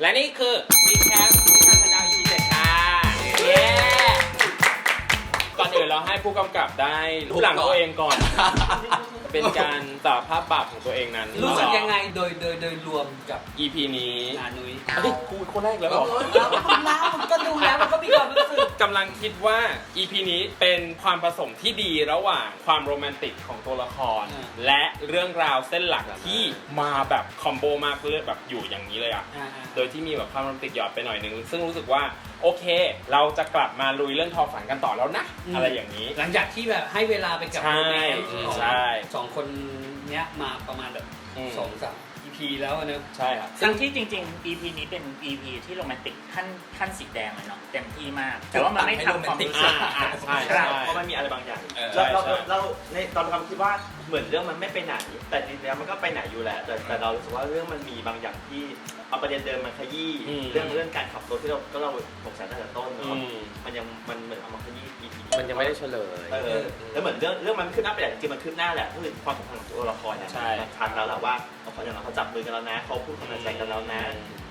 และนี่คือรีแคปที่ทางคณะ EP 7ค่ะเย้ก่อนอื่นเราให้ผู้กำกับได้รู้หลังตัวเองก่อน เป็นการสารภาพบาปของตัวเองนั้น รู้สึกยังไงโดยรวมกับ EP นี้ นุ้ย เฮ้ยกูคนแรกแล้วเหรอ ก็ดูแล้วมันก็มีความรู้สึก กำลังคิดว่า EP นี้เป็นความผสมที่ดีระหว่างความโรแมนติกของตัวละคร และเรื่องราวเส้นหลักที่มาแบบคอมโบมากเลือกแบบอยู่อย่างนี้เลยอ่ะโดยที่มีแบบความโรแมนติกหยอดไปหน่อยนึงซึ่งรู้สึกว่าโอเคเราจะกลับมาลุยเรื่องทอฝันกันต่อแล้วนะอะไรอย่างนี้ หลังจากที่แบบให้เวลาไปกับ ใช่ ของ ใช่ สองคนเนี้ยมาประมาณแบบ2-3 EP แล้วนะ ใช่ครับ ซึ่งที่จริงๆ EP นี้เป็น EP ที่โรแมนติกขั้นสีแดงเลยเนาะเต็มที่มาก แต่ว่ามันไม่ทำความรู้สึก ใช่ เพราะมันมีอะไรบางอย่าง ใช่ เราในตอนความคิดว่าเหมือนเรื่องมันไม่ไปไหนแต่จริงๆแล้วมันก็ไปไหนอยู่แหละแต่เรารู้สึกว่าเรื่องมันมีบางอย่างที่เอาประเด็นเดิมมาขยี้เรื่องการขับรถที่เราสงสัยตั้งแต่ต้นเนาะมันเหมือนเอามาขยี้ EP มันยังไม่ได้เฉลย แล้วเหมือนเรื่องมันขึ้นหน้าไปแต่จริงๆมันขึ้นหน้าแหละก็คือความสัมพันธ์ของตัวละครเนี่ยมันชัดแล้วแหละว่าเขาอย่างเขาจับมือกันแล้วนะเขาพูดความในใจกันแล้วนะ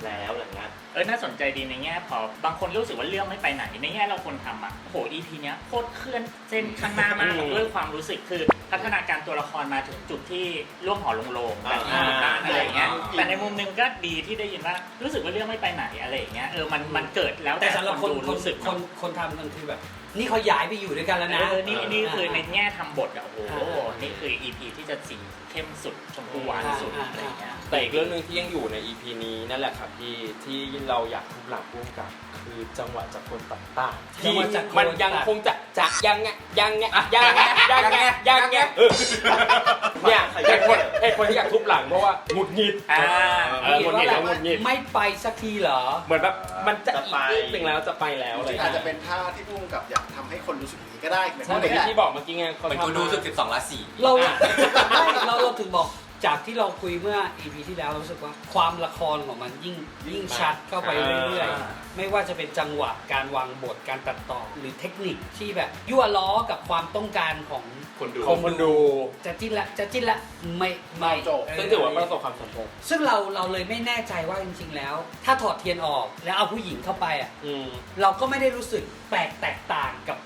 แล้วอะไรเงี้ยน่าสนใจดีในแง่พอบางคนรู้สึกว่าเรื่องไม่ไปไหนในแง่เราคนทำอ่ะโห EP เนี้ยโคตรเคลื่อนเส้นข้างหน้ามากด้วยความรู้สึกคือพัฒนาการตัวละครมาถึงจุดที่ร่วมหอลงโลงแบบบ้านอะไรเงี้ยแต่ในมุมนึงก็ดีที่ได้ยินว่ารู้สึกว่าเรื่องไม่ไปไหนอะไรเงี้ยมันเกิดแล้วแต่สำหรับคน รู้สึกคนทำมันคือแบบนี่เขาย้ายไปอยู่ด้วยกันแล้วนะนี่คือในแง่ทำบทอ่ะโอ้โหนี่คือ EP ที่จะสีเข้มสุดชมพูหวานสุดอะไรเงี้ยแต่อีกเรื่องนึงที่ยังอยู่ใน EP นี้นั่นแหละครับที่เราอยากทุบหลังพุ่งกับคือจังหวะจากคนตัดต่างที่มันยังคงจะยังไงเนี่ยเหตุผลที่อยากทุบหลังเพราะว่าหงุดหงิดหงุดหงิดแล้วหงุดหงิดไม่ไปสักทีเหรอเหมือนแบบมันจะอีกนิดนึงแล้วจะไปแล้วอะไรอาจจะเป็นท่าที่พุ่งกับอยากทำให้คนรู้สึกอย่างนี้ก็ได้เหมือนที่บอกเมื่อกี้ไงมันกูรู้สึก12ราศี เราถึงบอกจากที่เราคุยเมื่อ EP ที่แล้วเรารู้สึกว่าความละครของมันยิ่งชัดเข้าไปเรื่อยๆไม่ว่าจะเป็นจังหวะการวางบทการตัดต่อหรือเทคนิคที่แบบยั่วล้อกับความต้องการของคนดูจะจิ้นละไม่ซึ่งถือว่าประสบความสำเร็จซึ่งเราเลยไม่แน่ใจว่าจริงๆแล้วถ้าถอดเทียนออกแล้วเอาผู้หญิงเข้าไปอ่ะเราก็ไม่ได้รู้สึกแตกต่างกับ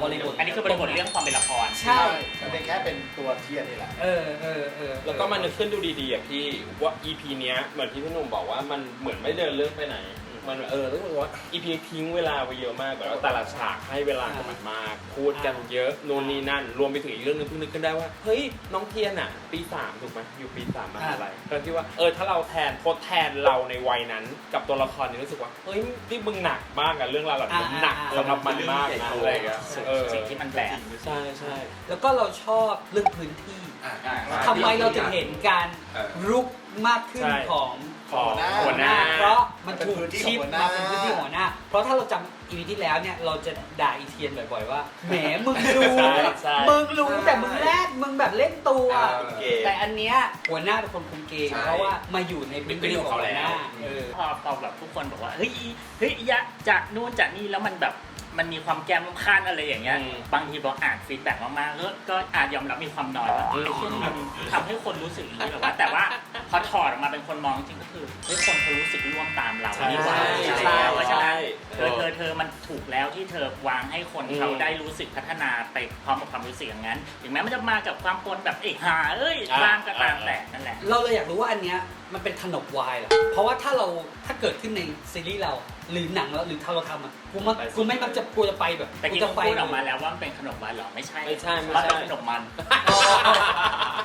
บริบทอันนี้คือบริบทเรื่องความเป็นละครใช่มันเป็นแค่เป็นตัวเทียนนี่แหละแล้วก็มันนึกขึ้นดูดีๆอ่ะพี่ว่า EP เนี้ยเหมือนที่พี่หนุ่มบอกว่ามันเหมือนไม่เดินเรื่องไปไหนมันรู้สึกว่า EP ทิ้งเวลาไปเยอะมากแบบว่าแต่ละฉากให้เวลากับมันมากพูดกันเยอะโน่นนี่นั่นรวมไปถึงอีกเรื่องนึงเพิ่งนึกขึ้นได้ว่าเฮ้ยน้องเทียนอ่ะปี 3ถูกไหมอยู่ปี 3มาอะไรก็คิดว่าถ้าเราทดแทนเราในวัยนั้นกับตัวละครนี้รู้สึกว่าเฮ้ยนี่มึงหนักมากอะเรื่องราวเหล่านี้หนักสำหรับมันมากนะอะไรเงี้ยสิ่งที่มันแปลกใช่แล้วก็เราชอบเรื่องพื้นที่ทำไมเราถึงเห็นการรุกมากขึ้นของหัวหน้าเพราะมันถูกชิปมาเป็นพื้นที่หัวหน้าเพราะถ้าเราจำอีพีที่แล้วเนี่ยเราจะด่าอีเทียนบ่อยๆว่าแหมมึงรู้แต่มึงแรกมึงแบบเล่นตัวแต่อันเนี้ยหัวหน้าเป็นคนคุมเกมเพราะว่ามาอยู่ในพื้นที่ของหัวหน้าพอแบบทุกคนบอกว่าเฮ้ยยะจะนู่นจะนี่แล้วมันแบบมันมีความแก้มข้านอะไรอย่างเงี้ยบางทีพออ่านฟีดแบ็กมากๆก็อาจยอมรับมีความน้อยว่าเช่นมันทำให้คนรู้สึกอย่างนี้แบบว่าแต่ว่าพอถอดออกมาเป็นคนมองจริงก็คือเฮ้ยคนเขารู้สึกร่วมตามเราดีกว่าเพราะฉะนั้นเธอมันถูกแล้วที่เธอวางให้คนเขาได้รู้สึกพัฒนาไปพร้อมกับความรู้สึกอย่างนั้นถึงแม้มันจะมากับความคนแบบบ้างก็ตามแต่นั่นแหละเราเลยอยากรู้ว่าอันเนี้ยมันเป็นขนมวายเหรอเพราะว่าถ้าเกิดขึ้นในซีรีส์เราหรือหนังแล้วหรือถ้าเราทำอ่ะกูไม่มักจะไปแบบแต่ที่เขาพูดออกมาแล้วว่ามันเป็นขนมวายหรอไม่ใช่มันเป็นขนมมัน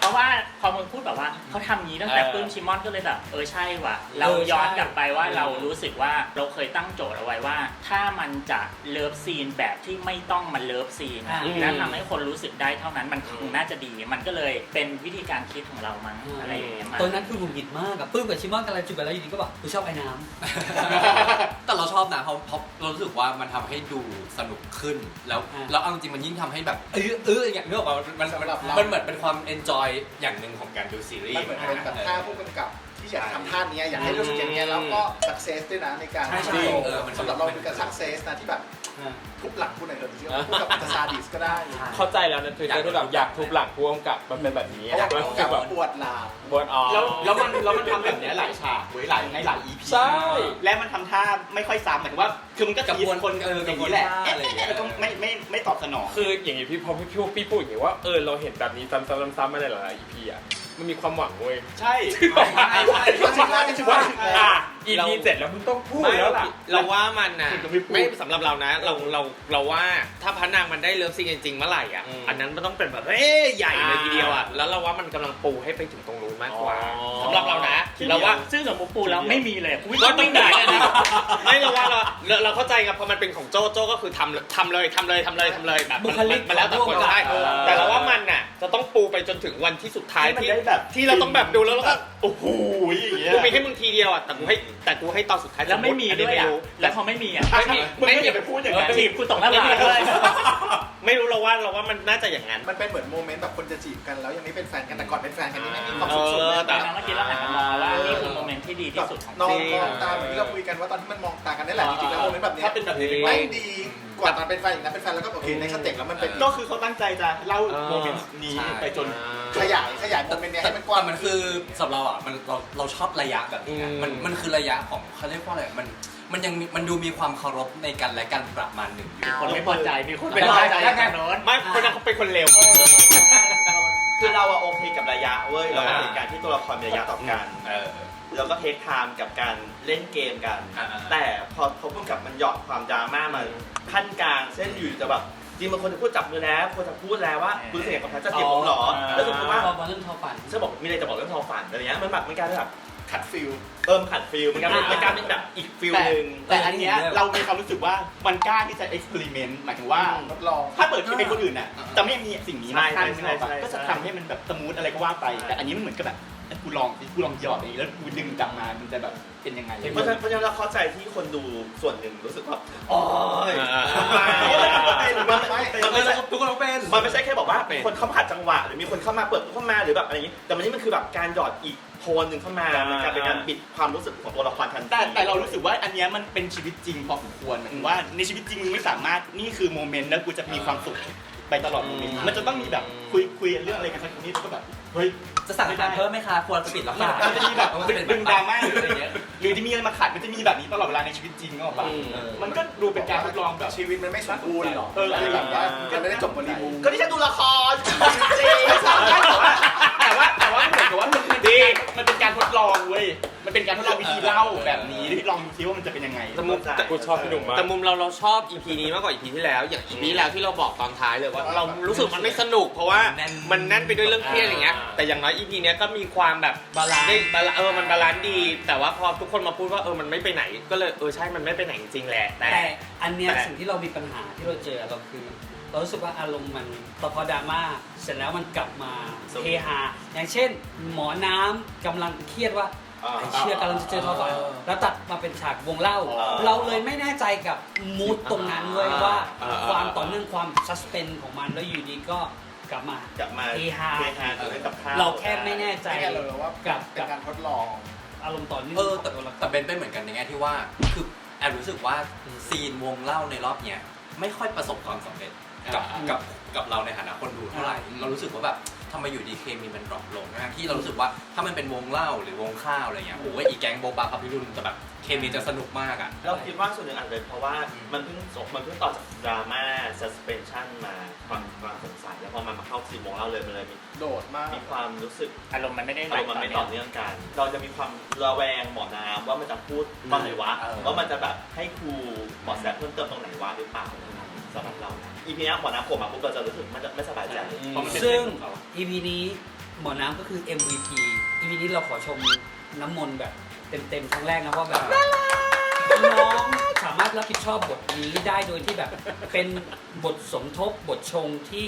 เพราะว่าพอมึงพูดแบบว่าเขาทำงี้ตั้งแต่ปื้มชิมอนก็เลยแบบใช่ว่ะเราย้อนกลับไปว่าเรารู้สึกว่าเราเคยตั้งโจทย์เอาไว้ว่าถ้ามันจะเลิฟซีนแบบที่ไม่ต้องมาเลิฟซีนแล้วทำให้คนรู้สึกได้เท่านั้นมันคงน่าจะดีมันก็เลยเป็นวิธีการคิดของเรามั้งอะไรอย่างเงี้ยตอนนั้นคือหงุดหงิดมากกับปื้มกับชิมอนกันอะไรจุดกันแล้วอยู่ดีก็บอกกูชอบไอ้น้ำแต่เราชอบนะเพราะเรารู้สึกว่ามันทำให้ดูสนุกขึ้นแล้วเอาจริงมันยิ่งทำให้แบบอย่างนี้ออกมามันเหมือนเป็นความเอนจอยอย่างหนึ่งของการดูซีรีส์มันเหมือนกับท่าผู้กำกับที่ พี่อยากทำท่านี้อยากให้รู้สึกอย่างเงี้ยแล้วก็ success ด้วยนะในการ ใช่ สำหรับเราเป็นการ success นะที่แบบทุบหลังผู้ไหนเถอะที่พูดกับอัตซาดิสก็ได้ เข้าใจแล้วนะTwitterที่แบบอยากทุบหลังพ่วงกับมันเป็นแบบนี้ อยากเอากับปวดหลัง บนอ๋อ แล้วมันทำแบบเนี้ยหลายฉากเว้ยหลาย EP ใช่ และมันทำท่าไม่ค่อยซ้ำหมายถึงว่าคือมันก็ กระบวน คน กระบวน อย่างนี้แหละ ท่าอะไรอย่างเงี้ย แล้วก็ไม่ตอบสนอง คืออย่างนี้พี่พอพี่พูดอย่างนี้ว่าเราเห็นแบบนี้ซ้ำๆมาในหลายๆ EP อ่ะมันมีความหวังเว้ย ใช่ อ่ะ EP เสร็จแล้วมึงต้องพูดแล้วล่ะ เราว่ามันนะไม่สำหรับเรานะเราว่าถ้าพระนางมันได้เลิฟซีนจริงๆเมื่อไหร่อ่ะอันนั้นมันต้องเป็นแบบใหญ่เลยทีเดียวอ่ะแล้วเราว่ามันกำลังปูให้ไปถึงตรงนู้นมากกว่าสำหรับเรานะเราว่า ซึ่งสมมติปูแล้วไม่มีเลย ก็ต้องได้นะไม่เราว่าเราเข้าใจไงพอมันเป็นของโจ้ก็คือทำเลยแบบ บุคลิก มันแล้วแต่คนใช่แต่เราว่ามันน่ะจะต้องปูไปจนถึงวันที่สุดท้าย ให้มัน ที่ ได้แบบ ที่เราต้องแบบดูแล้วก็ โอ้โหอย่างเงี้ย กูมีให้มึงทีเดียวอ่ะแต่กูให้ตอนสุดท้าย แล้วไม่มีด้วย ไม่ อ่ะ รู้ แล้วเขาไม่มีอ่ะ มึงก็อย่าไปพูดอย่างนั้น จีบกูตกหน้าผากเลย ไม่รู้เราว่ามันน่าจะอย่างนั้น มันเป็นเหมือนโมเมนต์แบบคนจะจีบกันแล้วยังไม่เป็นแฟนกันแต่ก่อนเป็นแฟนกันนี่ไม่มีความสุข แต่ แต่เมื่อกี้เราหันมามองว่านี่คือโมเมนต์ที่ดีที่สุดของ นองตาเหมือนที่เราคุยกันว่าตอนที่มันมองตากันได้แหละจริงๆแล้วโมเมนต์แบบนี้ ถ้าเป็นแบบนี้ ไม่ดีกว่าตอนเป็นแฟนอย่างนั้นเป็นแฟนแล้วก็โอเคในสเต็ปแล้วมันเป็น ก็คือเขาตั้งใจจะเล่าโมเมนต์นี้ไปจน ขยายโมเมนต์เนี้ยให้มันกว้าง มันคือสำหรับเราอ่ะเราชอบระยะแบบนี้นะมันคือระยะของเขาเรียกว่าอะไรมันดูมีความเคารพในกันและกันประมาณหนึ่งอยู่ คนไม่พอใจมีคน เป็น ไม่พอใจ แล้วไง โน้น ไม่คนนั้นเขาเป็นคนเร็ว คือเราอะโอเคกับระยะเว้ยเราโอเคกับการที่ตัวละครมีระยะต่อกันเราก็เทคไทม์กับการเล่นเกมกัน แต่พอเขาพูดกับมันหยอดความดราม่ามาขั้นกลางเส้นอยู่จะแบบจริงบางคนจะพูดจับมือแล้วคนจะพูดแล้วว่าคุณเสียกับแพทจะจีบผมเหรอแล้วสมมติว่า พอเรื่องทอฝัน จะบอกมีอะไรจะบอกเรื่องทอฝันอะไรเงี้ยมันแบบมันกลายเป็นแบบ ขัดฟิล ขัดฟิลมันกลายเป็นแบบอีกฟิลนึง แต่อันเนี้ยเรามีความรู้สึกว่ามันกล้าที่จะเอ็กซ์เพร์เมนต์หมายถึงว่า ทดลอง ถ้าเปิดที่เป็นคนอื่นน่ะจะไม่มีสิ่งนี้มาขั้น ใช่ ก็จะทำให้มันแบบสมูทอะไรก็ว่าไป แต่อันนี้มันเหมือนกับแบบกูลองหยอดอย่างนี้แล้วกูดึงกลับมามันจะแบบเป็นยังไง เพราะฉะนั้นเราเข้าใจที่คนดูส่วนหนึ่งรู้สึกว่าอ๋อ ทุกคนต้องเป็น มันไม่ใช่แค่บอกว่าคนเข้ามาขัดจังหวะหรือมีคนเข้ามาเปิดเข้ามาหรือแบบอะไรอย่างนี้แต่มันนี่มันคือแบบการหยอดอีกโทนหนึ่งเข้ามามันเป็นการปิดความรู้สึกของตัวละครทันที แต่เรารู้สึกว่าอันเนี้ยมันเป็นชีวิตจริงพอสมควรหมายถึงว่าในชีวิตจริงมึงไม่สามารถนี่คือโมเมนต์แล้วกูจะมีความสุขไปตลอดโมเมนต์มันจะต้องมีแบบคุยเรื่องอะไรกันสักนิดแล้วก็แบบเฮ้ย จะสั่งอาหารเพิ่มไหมคะควรจะปิดแล้วค่ะ มันจะมีแบบดึงดราม่าหรืออะไรเงี้ยหรือจะมีอะไรมาขัดมันจะมีแบบนี้ตลอดเวลาในชีวิตจริงก็ป่ะมันก็ดูเป็นการทดลองแบบ ชีวิตมันไม่สมบูรณ์หรอก อะไรอย่างเงี้ย มันไม่ได้จบบริบูรณ์ ก็ที่ฉันดูละครจริง แต่ว่าเหมือนกับว่ามันเป็นการทดลองเว้ยมันเป็นการทดลองวิธีเล่าแบบนี้ที่ลองดูซิว่ามันจะเป็นยังไง แต่ กูชอบพี่หนุ่มมาก แต่มุมเราชอบ EP นี้มากกว่า EP ที่แล้วอย่าง EP ที่แล้วที่เราบอกตอนท้ายเลยว่าเรารู้สึกมันไม่สนุกเพราะว่ามันแน่นไปด้วยเรื่องเครียดอย่างเงี้ยแต่อย่างน้อย EP เนี้ยก็มีความแบบ บาลานซ์ มันบาลานซ์ดี แต่ว่าพอทุกคนมาพูดว่ามันไม่ไปไหนก็เลยใช่มันไม่ไปไหนจริงๆแหละแต่ แต่อันเนี้ย แต่ สิ่งที่เรามีปัญหาที่เราเจอเราคือ เรารู้สึกว่าอารมณ์มันพอดราม่าเสร็จแล้วมันกลับมาเฮฮาอย่างเช่น หมอน้ำกำลังเครียดว่าไอ้เชื่อกำลังจะเจอทอฝันแล้วตัดมาเป็นฉากวงเล่า เราเลยไม่แน่ใจกับมูดตรงนั้นเลยว่าความต่อเนื่องความซัสเพนของมันแล้วอยู่ดีก็กลับมา เฮฮา กับข้าว เราแค่ไม่แน่ใจ ไม่แน่เลยว่า กับ เป็นการทดลอง อารมณ์ต่อเนื่อง แต่เป็นเหมือนกันในแง่ที่ว่าคือแอบรู้สึกว่าซีนวงเล่าในรอบเนี้ยไม่ค่อยประสบความสำเร็จกับเราในฐานะคนดูเท่าไหร่เรารู้สึกว่าแบบทำไมอยู่ดีเคมีมันดรอปลงนะที่เรารู้สึกว่าถ้ามันเป็นวงเล่าหรือวงข้าวอะไรเงี้ยโอ้ยอีแก๊งโบบาพับพิรุณจะแบบเคมีจะสนุกมากอ่ะ เราคิดว่าส่วนหนึ่งอาจจะเป็นเพราะว่ามันเพิ่งต่อจากดราม่า suspension มาความสงสัยแล้วพอมันมาเข้าซีนวงเล่าเลยมันเลยมี โดดมาก ความรู้สึก อารมณ์มันไม่ได้ อารมณ์มันไม่ต่อเนื่องกัน เราจะมีความระแวงหมอน้ำว่ามันจะพูดตอนไหนวะว่ามันจะแบบให้ครูหมอแซฟเพิ่มเติมตรงไหนวะหรือเปล่าสำหรับเราอีพีนี้หมอน้ำผมมาปุ๊บเราจะรู้สึกมันจะไม่สบายใจเพราะมันเป็น ซึ่ง เรื่องของเขา EP นี้หมอน้ำก็คือ MVP EP นี้เราขอชมน้ำมนต์แบบเต็มๆครั้งแรกนะว่าแบบน้องสามารถรับผิดชอบบทนี้ได้โดยที่แบบเป็นบทสมทบบทชงที่